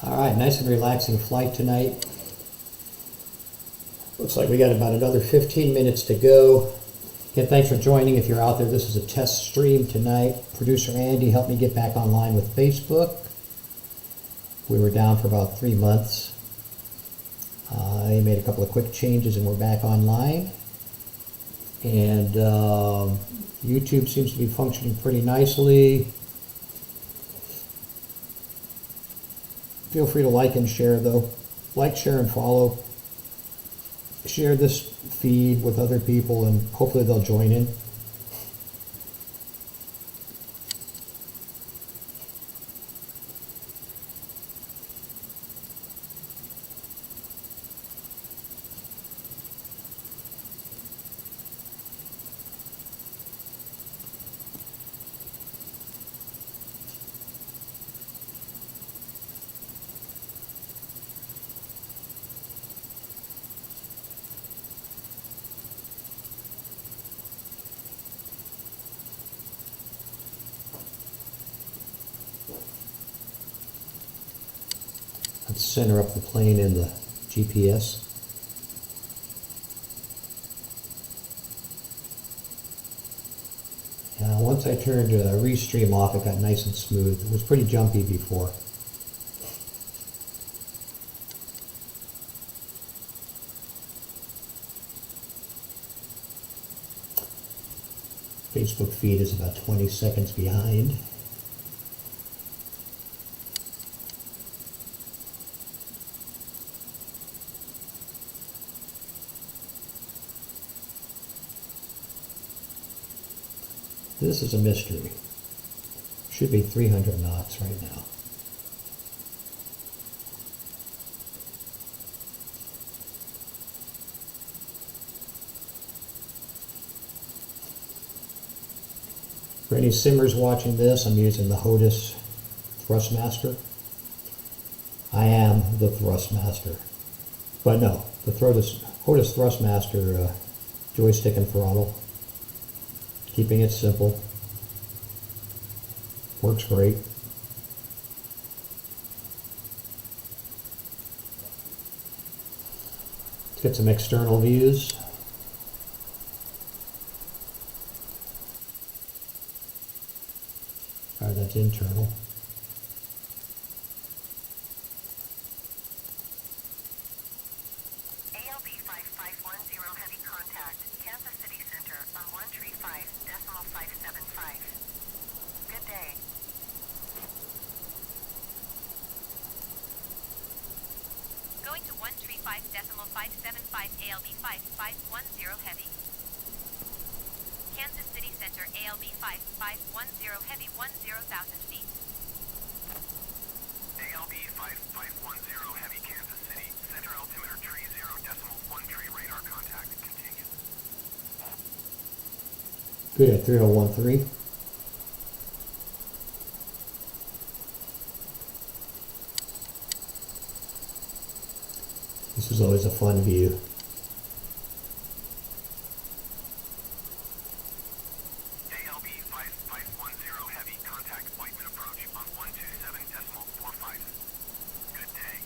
All right, nice and relaxing flight tonight. Looks like we got about another 15 minutes to go. Again, thanks for joining. If you're out there, this is a test stream tonight. Producer Andy helped me get back online with Facebook. We were down for about 3 months. I made a couple of quick changes and we're back online. And YouTube seems to be functioning pretty nicely. Feel free to like and share though. Like, share, and follow. Share this feed with other people and hopefully they'll join in. Let's center up the plane in the GPS. Once I turned Restream off, it got nice and smooth. It was pretty jumpy before. Facebook feed is about 20 seconds behind. This is a mystery. Should be 300 knots right now. For any simmers watching this, I'm using the HOTUS Thrustmaster. I am the Thrustmaster. But no, the HOTUS Thrustmaster joystick and throttle. Keeping it simple. Works great. Let's get some external views. Alright, that's internal. ALB 5510 heavy contact, Kansas City Center on 135.575. Good day. Going to 135.575 ALB 5510 heavy. Kansas City Center ALB 5510 heavy 10,000 feet. ALB 5510 heavy Kansas City. Center altimeter tree 0.1 tree radar contact. Continue. Good at 3013. This is always a fun view. ALB 5510 heavy contact Whiteman approach on 127.45. Good day.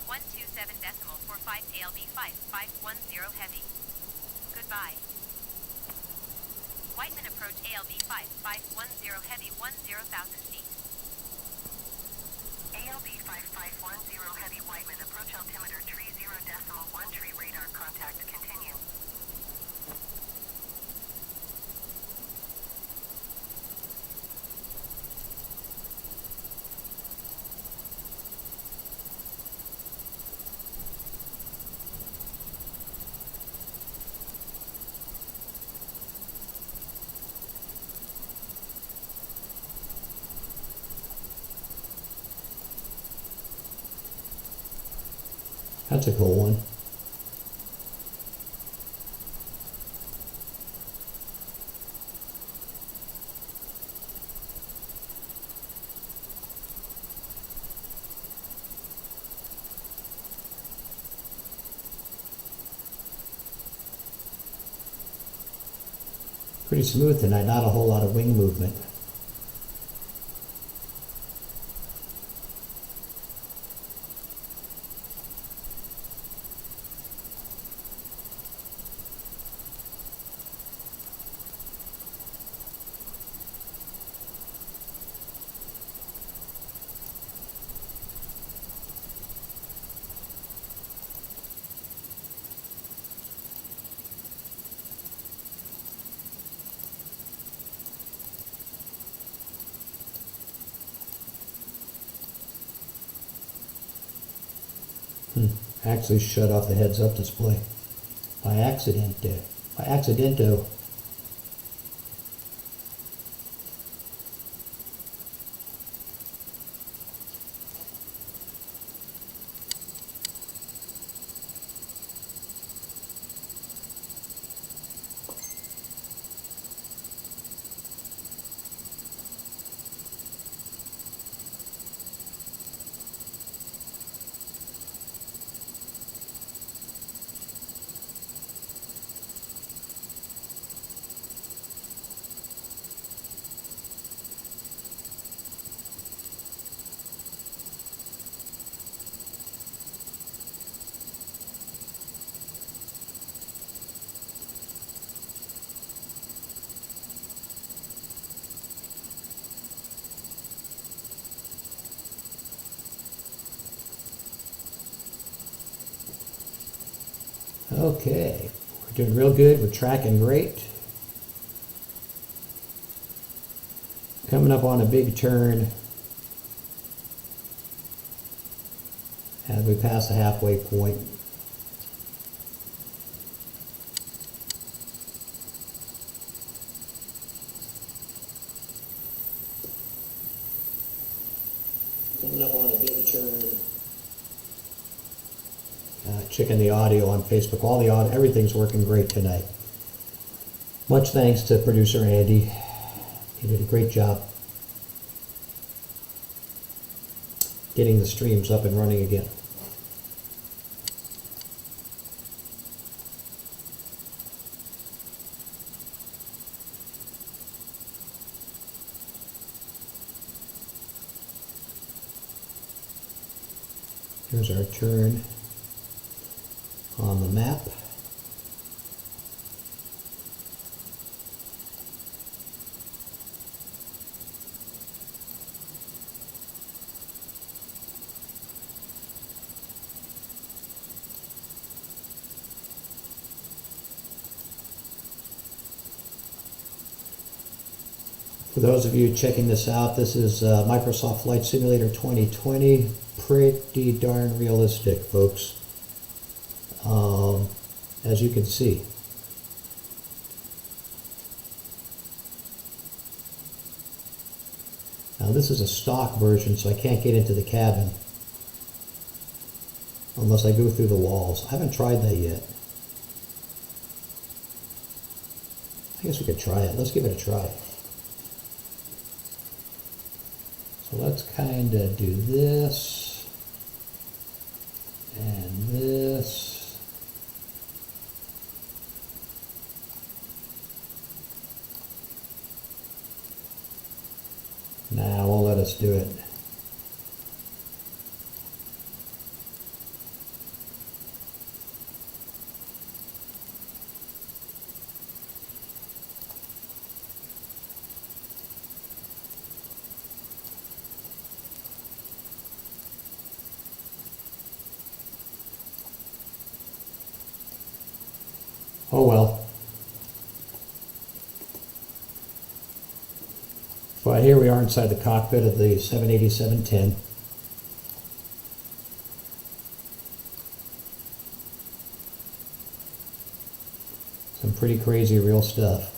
127.45 ALB 5510 heavy. Goodbye. Whiteman approach ALB 5510 heavy 10,000 feet. ALB 5510 heavy Whiteman approach altimeter tree 0.1 tree radar contact. Continue. That's a cool one. Pretty smooth tonight, not a whole lot of wing movement. Actually shut off the heads-up display by accident. By accidento. Okay, we're doing real good. We're tracking great. Coming up on a big turn as we pass the halfway point. Coming up on a big turn. Checking the audio on Facebook. All the audio, everything's working great tonight. Much thanks to producer Andy. He did a great job getting the streams up and running again. Here's our turn on the map. For those of you checking this out, this is Microsoft Flight Simulator 2020. Pretty darn realistic, folks. As you can see. Now this is a stock version, so I can't get into the cabin unless I go through the walls. I haven't tried that yet. I guess we could try it. Let's give it a try. So let's kind of do this and this. Nah, won't let us do it. Oh well. But here we are inside the cockpit of the 787-10. Some pretty crazy real stuff.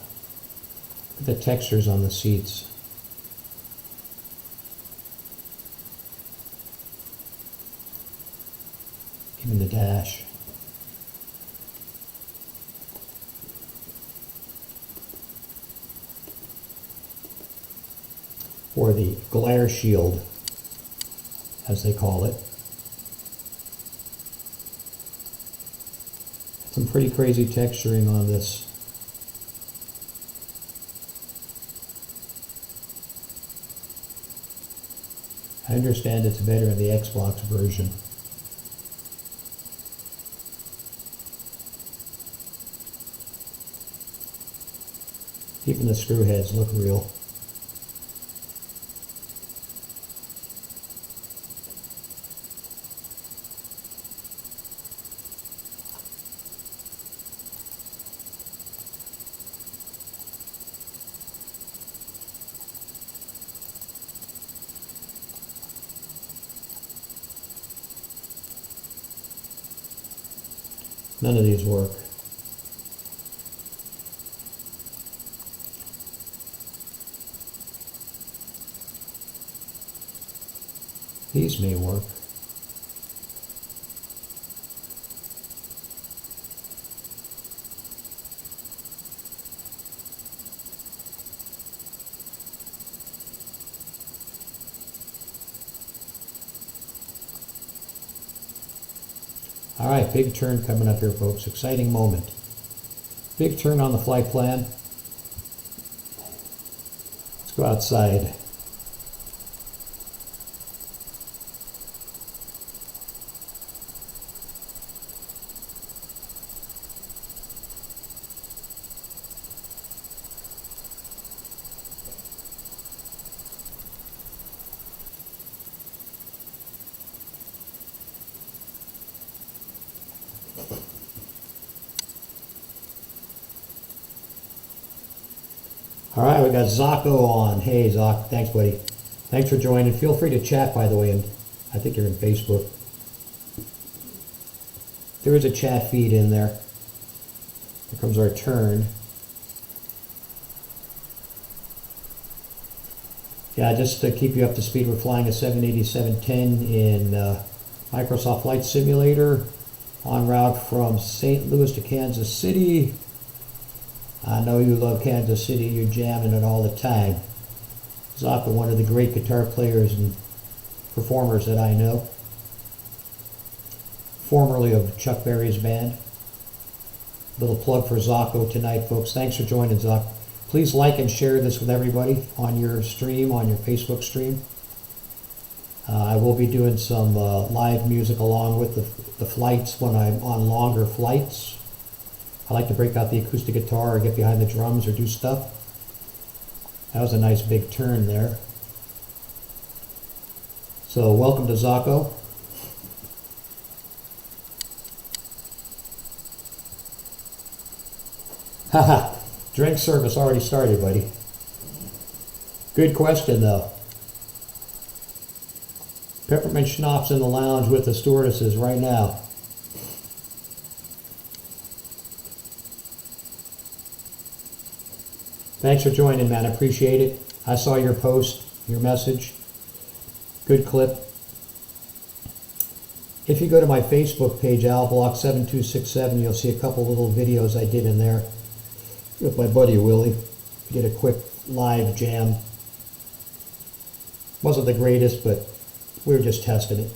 Look at the textures on the seats. Even the dash. Or the glare shield, as they call it. Some pretty crazy texturing on this. I understand it's better in the Xbox version. Even the screw heads look real. None of these work. These may work. All right, big turn coming up here, folks. Exciting moment. Big turn on the flight plan. Let's go outside. All right, we got Zocco on. Hey, Zoc, thanks, buddy. Thanks for joining. Feel free to chat, by the way, and I think you're in Facebook. There is a chat feed in there. Here comes our turn. Yeah, just to keep you up to speed, we're flying a 787-10 in Microsoft Flight Simulator en route from St. Louis to Kansas City. I know you love Kansas City, you're jamming it all the time. Zocco, one of the great guitar players and performers that I know. Formerly of Chuck Berry's band. Little plug for Zocco tonight, folks. Thanks for joining, Zoc. Please like and share this with everybody on your stream, on your Facebook stream. I will be doing some live music along with the flights when I'm on longer flights. I like to break out the acoustic guitar or get behind the drums or do stuff. That was a nice big turn there. So welcome to Zocco. Haha, drink service already started, buddy. Good question, though. Peppermint schnapps in the lounge with the stewardesses right now. Thanks for joining, man. I appreciate it. I saw your post, your message. Good clip. If you go to my Facebook page, AlBlock7267, you'll see a couple little videos I did in there with my buddy Willie. We did a quick live jam. Wasn't the greatest, but we were just testing it.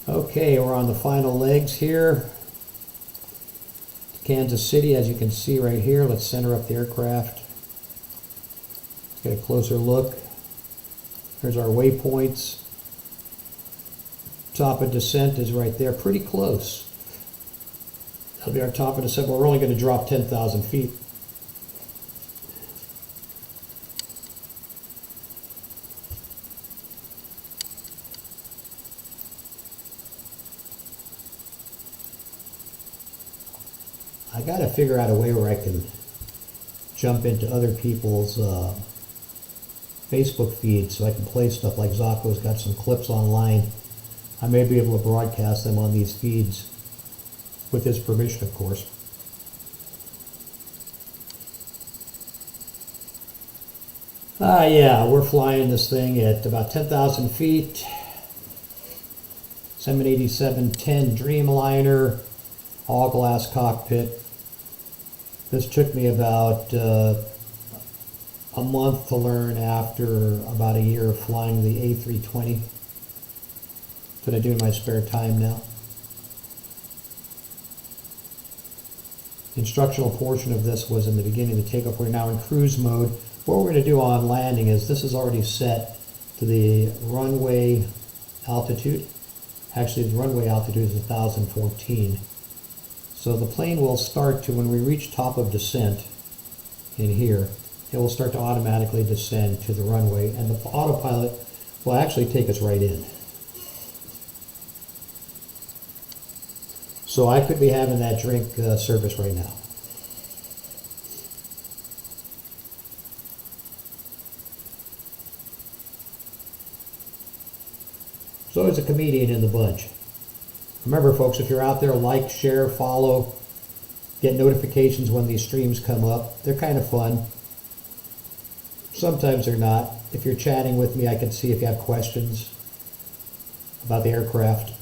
Okay, we're on the final legs here. Kansas City, as you can see right here. Let's center up the aircraft. Let's get a closer look. There's our waypoints. Top of descent is right there, pretty close. That'll be our top of descent, but we're only going to drop 10,000 feet. I got to figure out a way where I can jump into other people's Facebook feeds so I can play stuff like Zocco's got some clips online. I may be able to broadcast them on these feeds with his permission, of course. Yeah, we're flying this thing at about 10,000 feet. 787-10 Dreamliner, all glass cockpit. This took me about a month to learn after about a year of flying the A320 that I do in my spare time now. The instructional portion of this was in the beginning of the takeoff. We're now in cruise mode. What we're going to do on landing is this is already set to the runway altitude. Actually, the runway altitude is 1,014. So the plane will start to, when we reach top of descent in here, it will start to automatically descend to the runway, and the autopilot will actually take us right in. So I could be having that drink service right now. There's always a comedian in the bunch. Remember, folks, if you're out there, like, share, follow, get notifications when these streams come up. They're kind of fun. Sometimes they're not. If you're chatting with me, I can see if you have questions about the aircraft.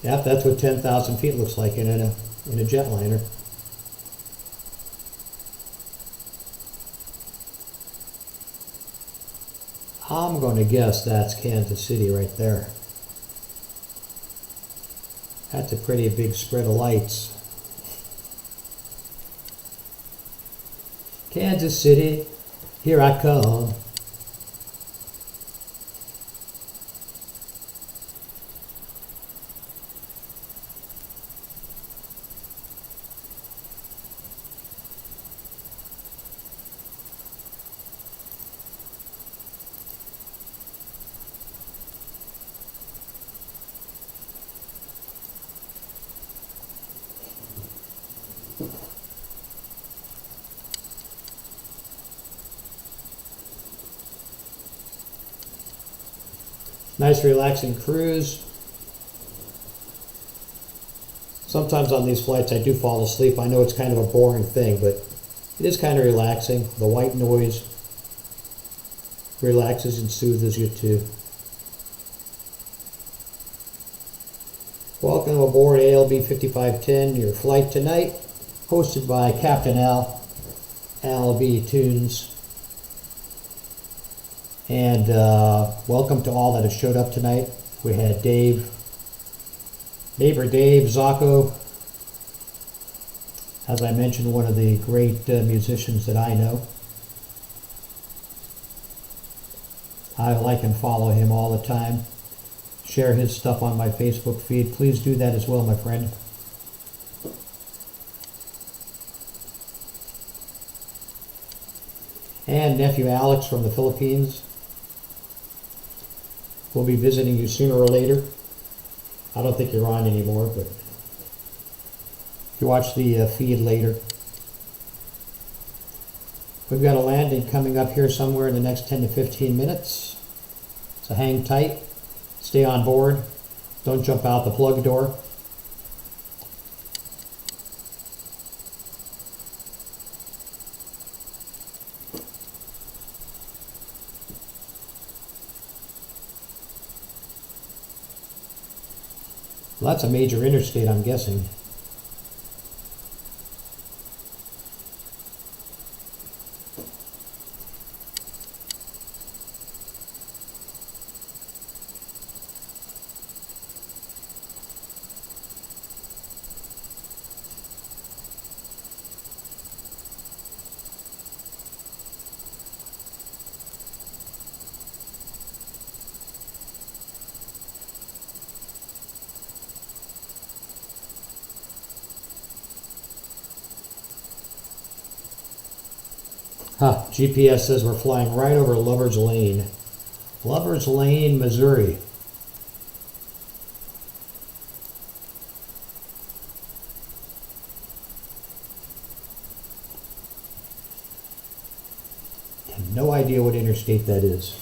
Yep, that's what 10,000 feet looks like in a jetliner. I'm going to guess that's Kansas City right there. That's a pretty big spread of lights. Kansas City, here I come. Nice relaxing cruise. Sometimes on these flights I do fall asleep. I know it's kind of a boring thing, but it is kind of relaxing. The white noise relaxes and soothes you too. Welcome aboard ALB 5510, your flight tonight, hosted by Captain Al B. Tunes. And welcome to all that have showed up tonight. We had Dave, Zacco, as I mentioned, one of the great musicians that I know. I like and follow him all the time. Share his stuff on my Facebook feed. Please do that as well, my friend. And nephew Alex from the Philippines. We'll be visiting you sooner or later. I don't think you're on anymore, but if you watch the feed later. We've got a landing coming up here somewhere in the next 10 to 15 minutes. So hang tight, stay on board, don't jump out the plug door. Well, that's a major interstate, I'm guessing. GPS says we're flying right over Lover's Lane. Lover's Lane, Missouri. I have no idea what interstate that is.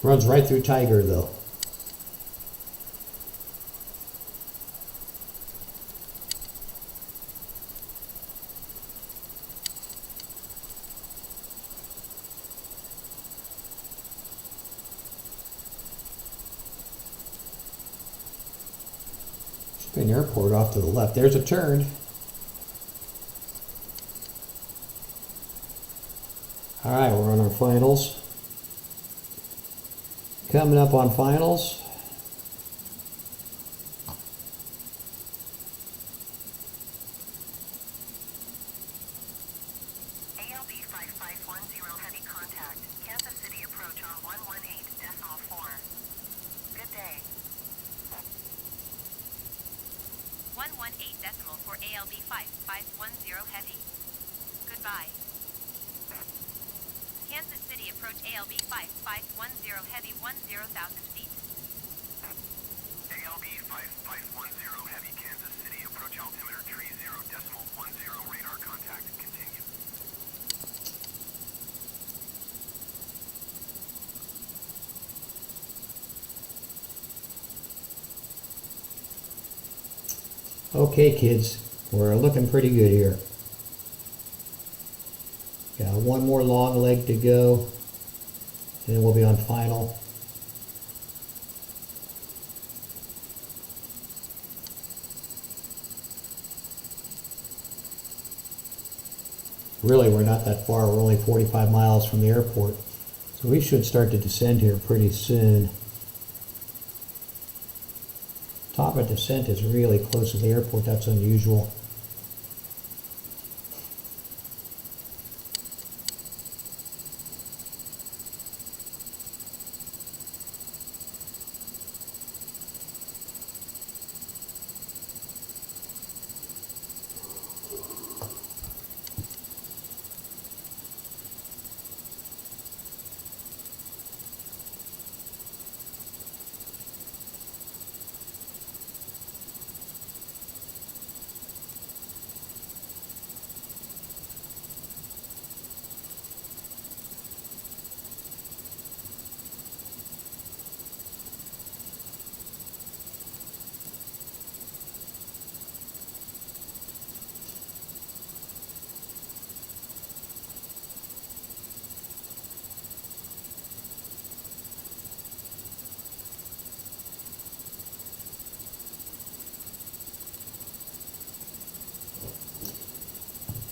Runs right through Tiger, though. Should be an airport off to the left. There's a turn. All right, we're on our finals. Coming up on finals. ALB 5510 heavy contact. Kansas City approach on 118.4. Good day. 118 for ALB 5510 heavy. Goodbye. Kansas City approach ALB 5510 heavy 10,000 feet. ALB 5510 heavy Kansas City approach altimeter 30.10 radar contact. Continue. Okay, kids, we're looking pretty good here. Got one more long leg to go, and then we'll be on final. Really, we're not that far. We're only 45 miles from the airport, so we should start to descend here pretty soon. Top of descent is really close to the airport. That's unusual.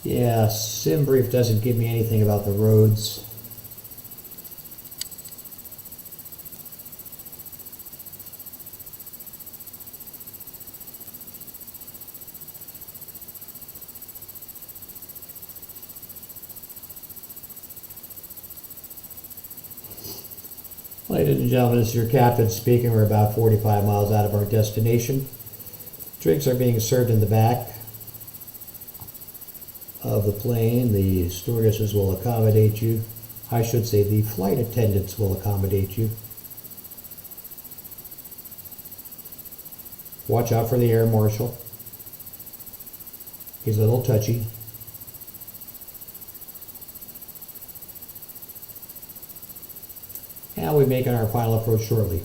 Yeah, sim brief doesn't give me anything about the roads. Ladies and gentlemen, this is your captain speaking. We're about 45 miles out of our destination. Drinks are being served in the back of the plane. The stewardesses will accommodate you. I should say the flight attendants will accommodate you. Watch out for the air marshal. He's a little touchy. And we're making our final approach shortly.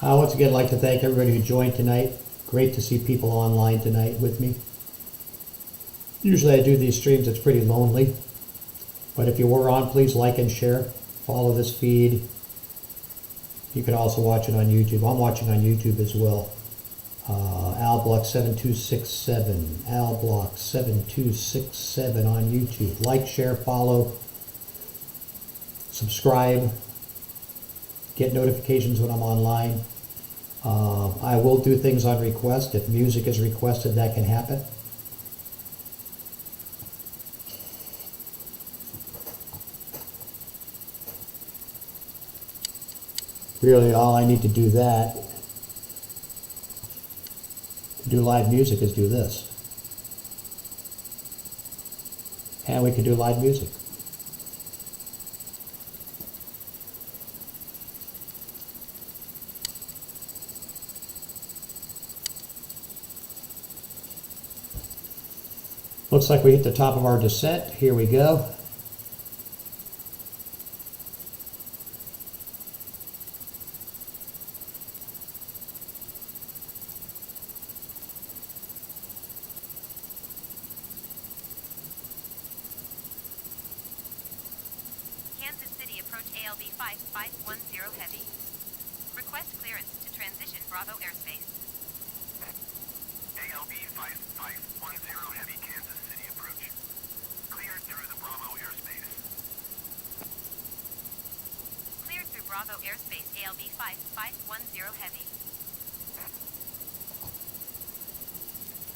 I once again like to thank everybody who joined tonight. Great to see people online tonight with me. Usually I do these streams, it's pretty lonely. But if you were on, please like and share. Follow this feed. You can also watch it on YouTube. I'm watching on YouTube as well. AlBlock7267. AlBlock7267 on YouTube. Like, share, follow, subscribe. Get notifications when I'm online. I will do things on request. If music is requested, that can happen. Really, all I need to do that To do live music is do this. And we can do live music. Looks like we hit the top of our descent. Here we go. Kansas City approach ALB 5510 heavy. Request clearance to transition Bravo airspace. ALB 5510 heavy Kansas City approach. Cleared through the Bravo airspace. Cleared through Bravo airspace ALB 5510 heavy.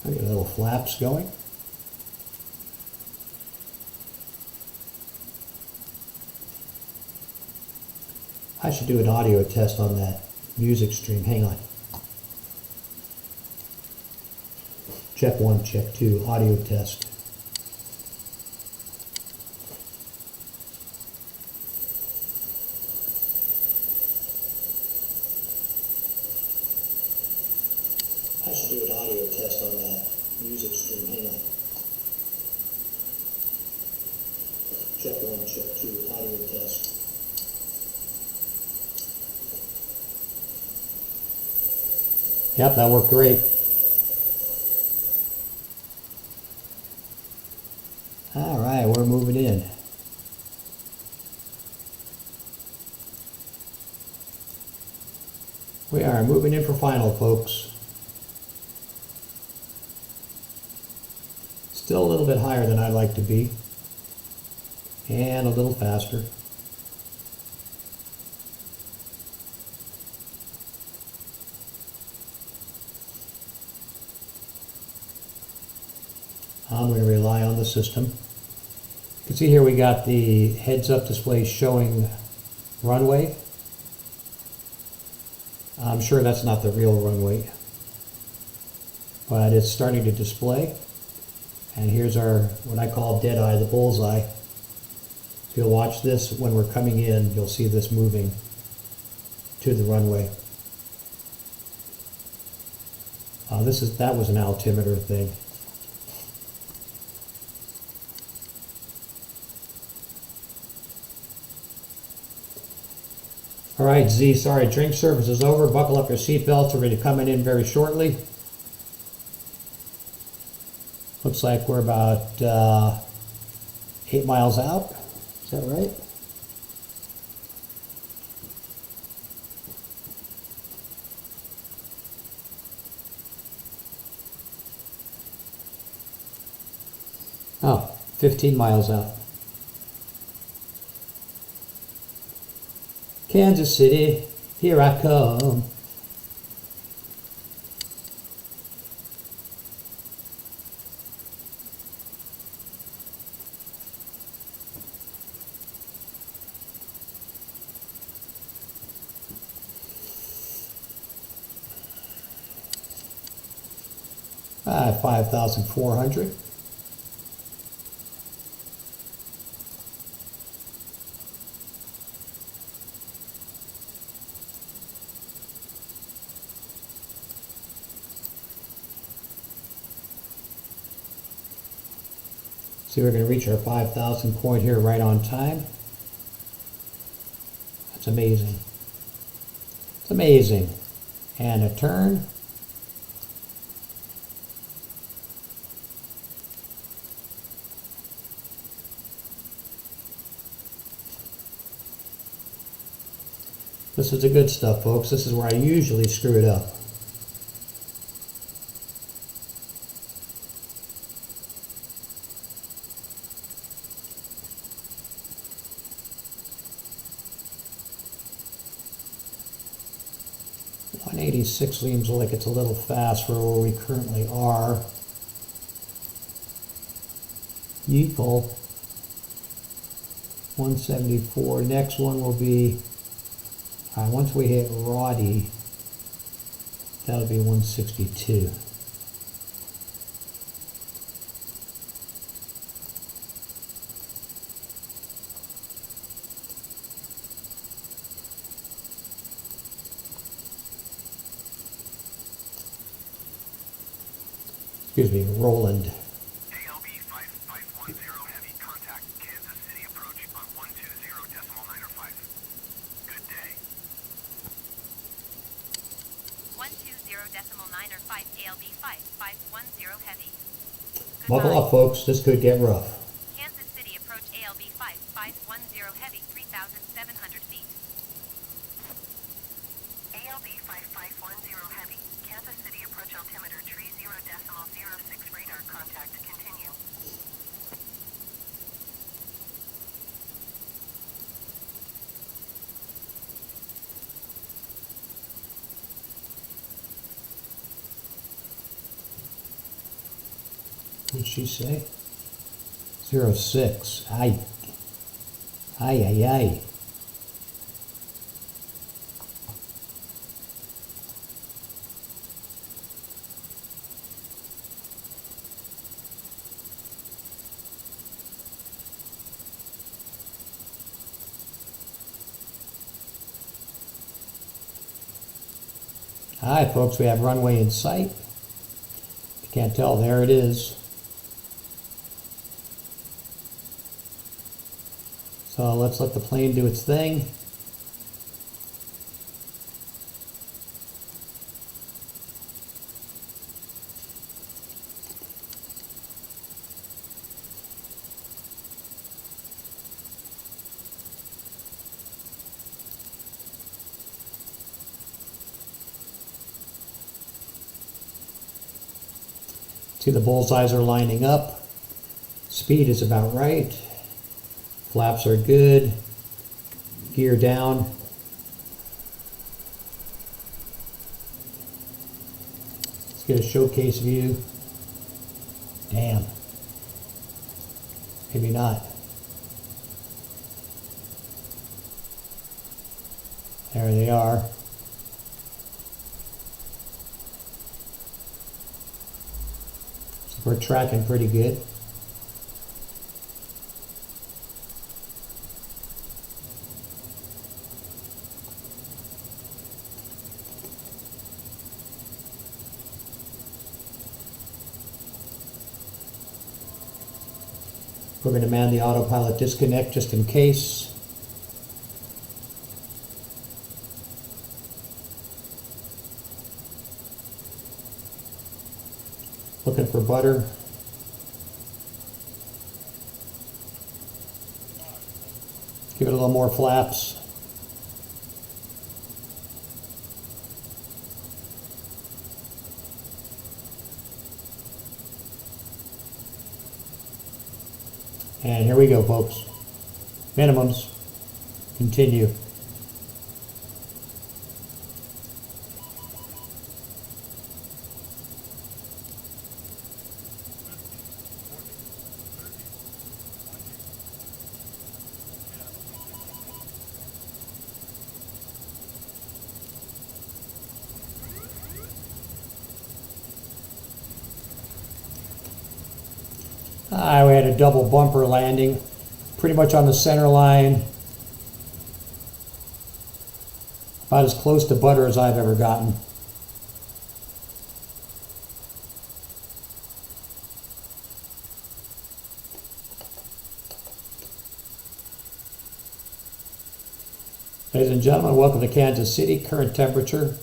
I get little flaps going. I should do an audio test on that music stream. Hang on. Check 1, check 2, audio test. I should do an audio test on that music stream. Hang on. Check 1, check 2, audio test. Yep, that worked great. All right, we're moving in. We are moving in for final, folks. Still a little bit higher than I'd like to be. And a little faster. I'm going to rely on the system. You can see here we got the heads-up display showing runway. I'm sure that's not the real runway, but it's starting to display. And here's our, what I call dead eye, the bullseye. So you'll watch this when we're coming in, you'll see this moving to the runway. That was an altimeter thing. All right, Z, sorry, drink service is over. Buckle up your seatbelts. We're going to be coming in very shortly. Looks like we're about 8 miles out. Is that right? Oh, 15 miles out. Kansas City, here I come. Ah, 5,400. See, we're going to reach our 5,000 point here right on time. That's amazing. It's amazing. And a turn. This is the good stuff, folks. This is where I usually screw it up. .186 seems like it's a little fast for where we currently are. Yeeple. 174. Next one will be, once we hit Roddy, that'll be 162. Excuse me, Roland. ALB 5510 heavy, contact Kansas City approach on 120.905. Good day. 120.905 ALB 5510 heavy. Buckle Goodbye. up, folks. This could get rough. Kansas City approach ALB 5510 heavy 3,700 feet. ALB 5510 heavy, Kansas City approach altimeter 30.06 radar contact, continue. What did she say? 06. Aye. Aye, aye, aye. Hi, folks. We have runway in sight. If you can't tell, there it is. So let's let the plane do its thing. See, the bullseyes are lining up. Speed is about right. Flaps are good. Gear down. Let's get a showcase view. Damn. Maybe not. There they are. So we're tracking pretty good. We're going to man the autopilot disconnect just in case. Looking for butter. Give it a little more flaps. And here we go, folks. Minimums. Continue. We had a double bumper landing, pretty much on the center line. About as close to butter as I've ever gotten. Ladies and gentlemen, welcome to Kansas City. Current temperature,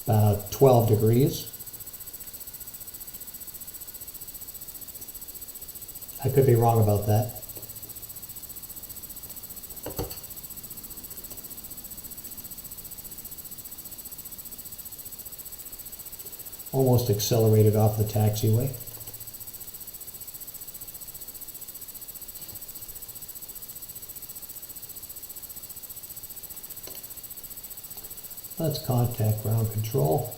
about 12 degrees. I could be wrong about that. Almost accelerated off the taxiway. Let's contact ground control.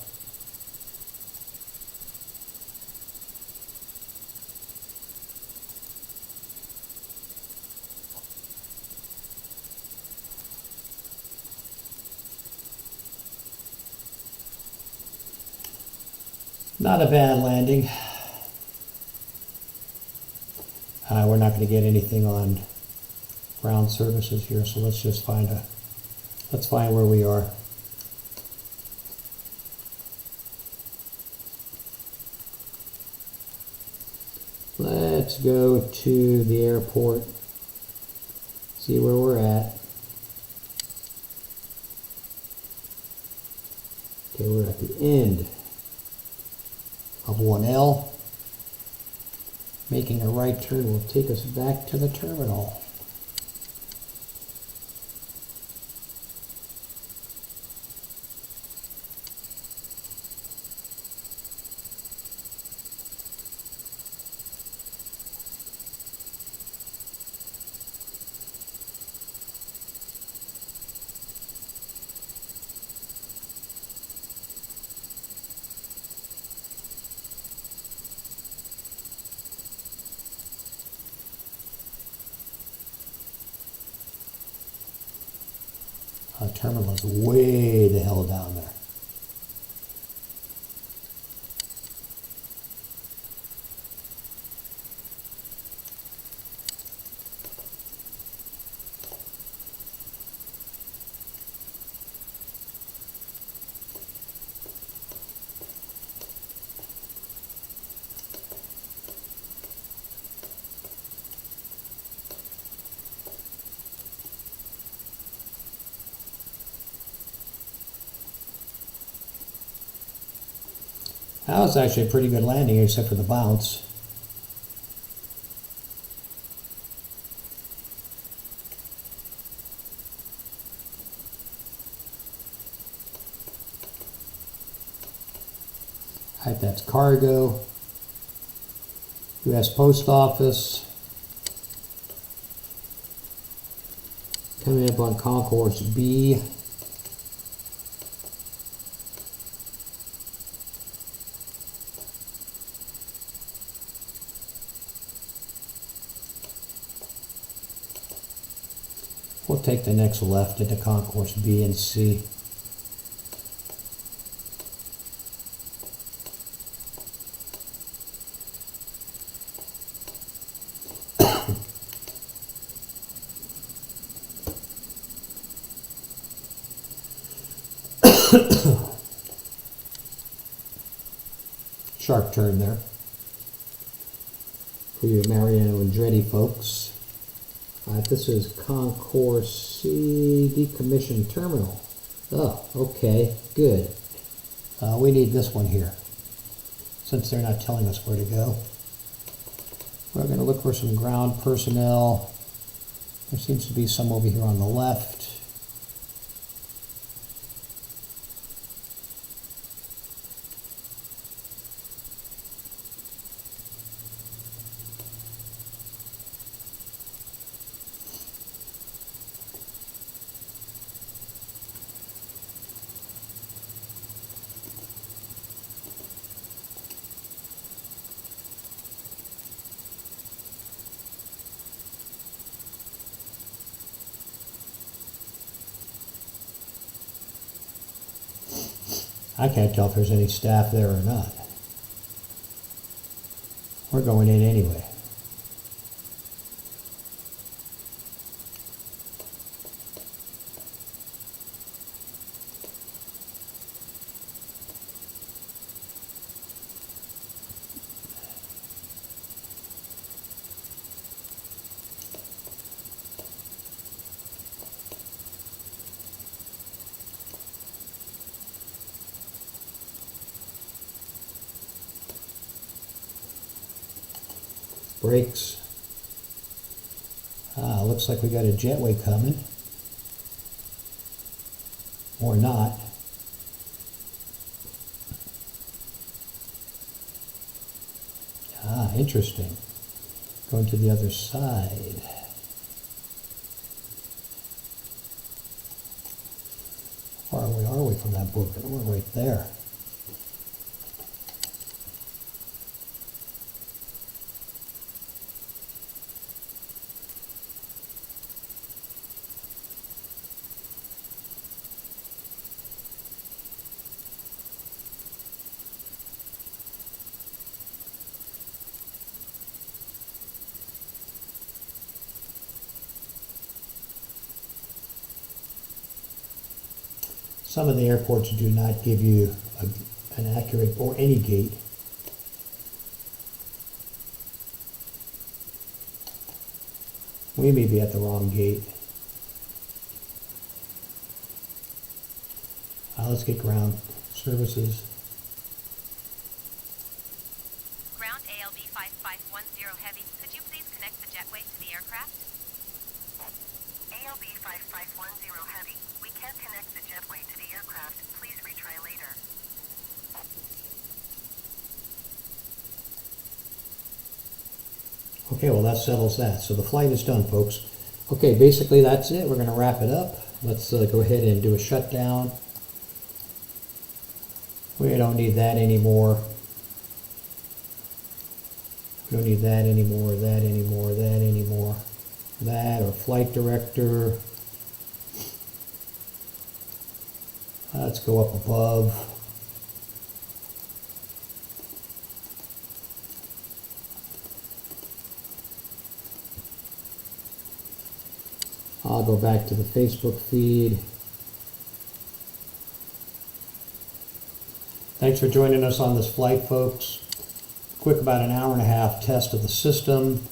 Not a bad landing. We're not going to get anything on ground surfaces here, so let's just find where we are. Let's go to the airport, see where we're at. Okay, we're at the end of 1L. Making a right turn will take us back to the terminal. The terminal is way the hell down there. That was actually a pretty good landing, except for the bounce. Alright, that's cargo. U.S. Post Office. Coming up on Concourse B. We'll take the next left into Concourse B and C. Sharp turn there for you Mariano Andretti folks. This is Concourse C, decommissioned terminal. Oh, okay, good. We need this one here, since they're not telling us where to go. We're going to look for some ground personnel. There seems to be some over here on the left. I can't tell if there's any staff there or not. We're going in anyway. Brakes. Looks like we got a jetway coming. Or not. Interesting. Going to the other side. How far away are we from that book? We're right there. Some of the airports do not give you an accurate, or any gate. We may be at the wrong gate. Let's get ground services. Ground ALB 5510 Heavy, could you please connect the jetway to the aircraft? ALB 5510 Heavy, we can't connect the jetway to the aircraft. Please retry later. Okay, well that settles that. So the flight is done, folks. Okay, basically that's it. We're going to wrap it up. Let's go ahead and do a shutdown. We don't need that anymore. We don't need that anymore, that anymore, that anymore. That or flight director. Let's go up above. I'll go back to the Facebook feed. Thanks for joining us on this flight, folks. Quick, about an hour and a half test of the system.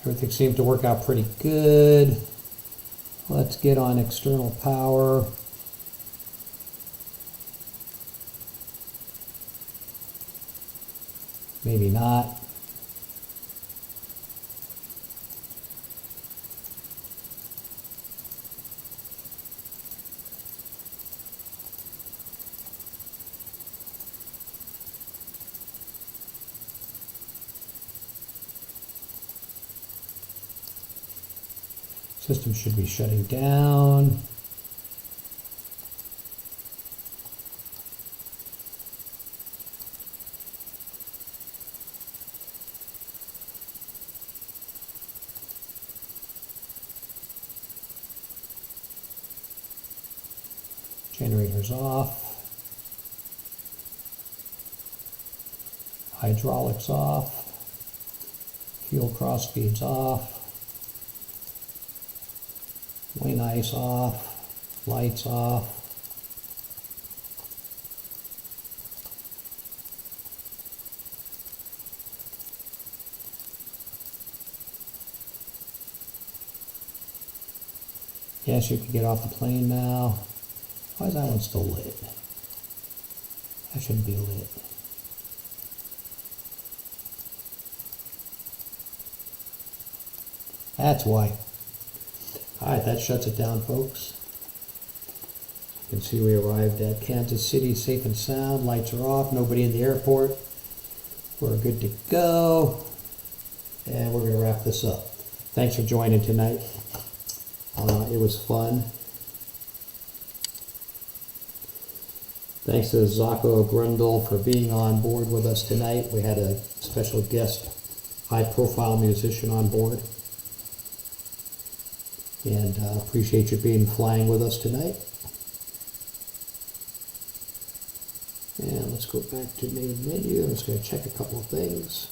Everything seemed to work out pretty good. Let's get on external power. Maybe not. System should be shutting down. Generators off. Hydraulics off. Fuel cross feeds off. Wing ice off, lights off. Yes, you can get off the plane now. Why is that one still lit? That shouldn't be lit. That's why. Alright, that shuts it down, folks. You can see we arrived at Kansas City safe and sound. Lights are off, nobody in the airport. We're good to go. And we're going to wrap this up. Thanks for joining tonight. It was fun. Thanks to Zako Grundle for being on board with us tonight. We had a special guest, high-profile musician on board. And appreciate you flying with us tonight. And let's go back to main menu. I'm just going to check a couple of things.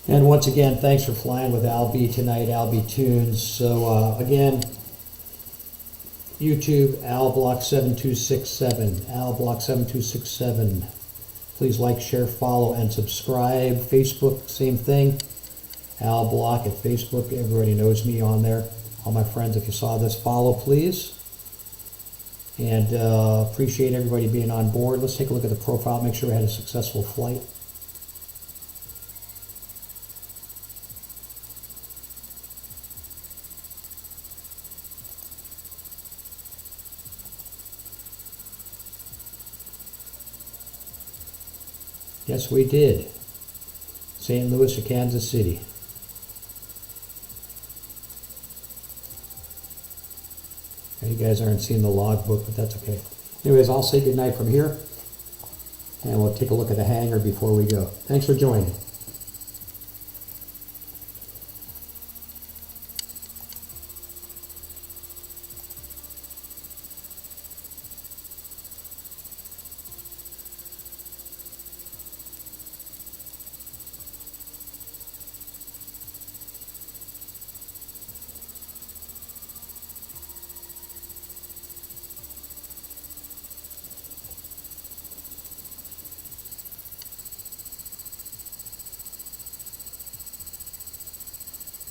And once again, thanks for flying with Al B tonight, Al B Tunes. So again, YouTube, AlBlock7267, AlBlock7267. Please like, share, follow, and subscribe. Facebook, same thing. Al Block at Facebook. Everybody knows me on there. All my friends, if you saw this, follow, please. And appreciate everybody being on board. Let's take a look at the profile, make sure we had a successful flight. Yes, we did. St. Louis to Kansas City. You guys aren't seeing the logbook, but that's okay. Anyways, I'll say goodnight from here, and we'll take a look at the hangar before we go. Thanks for joining.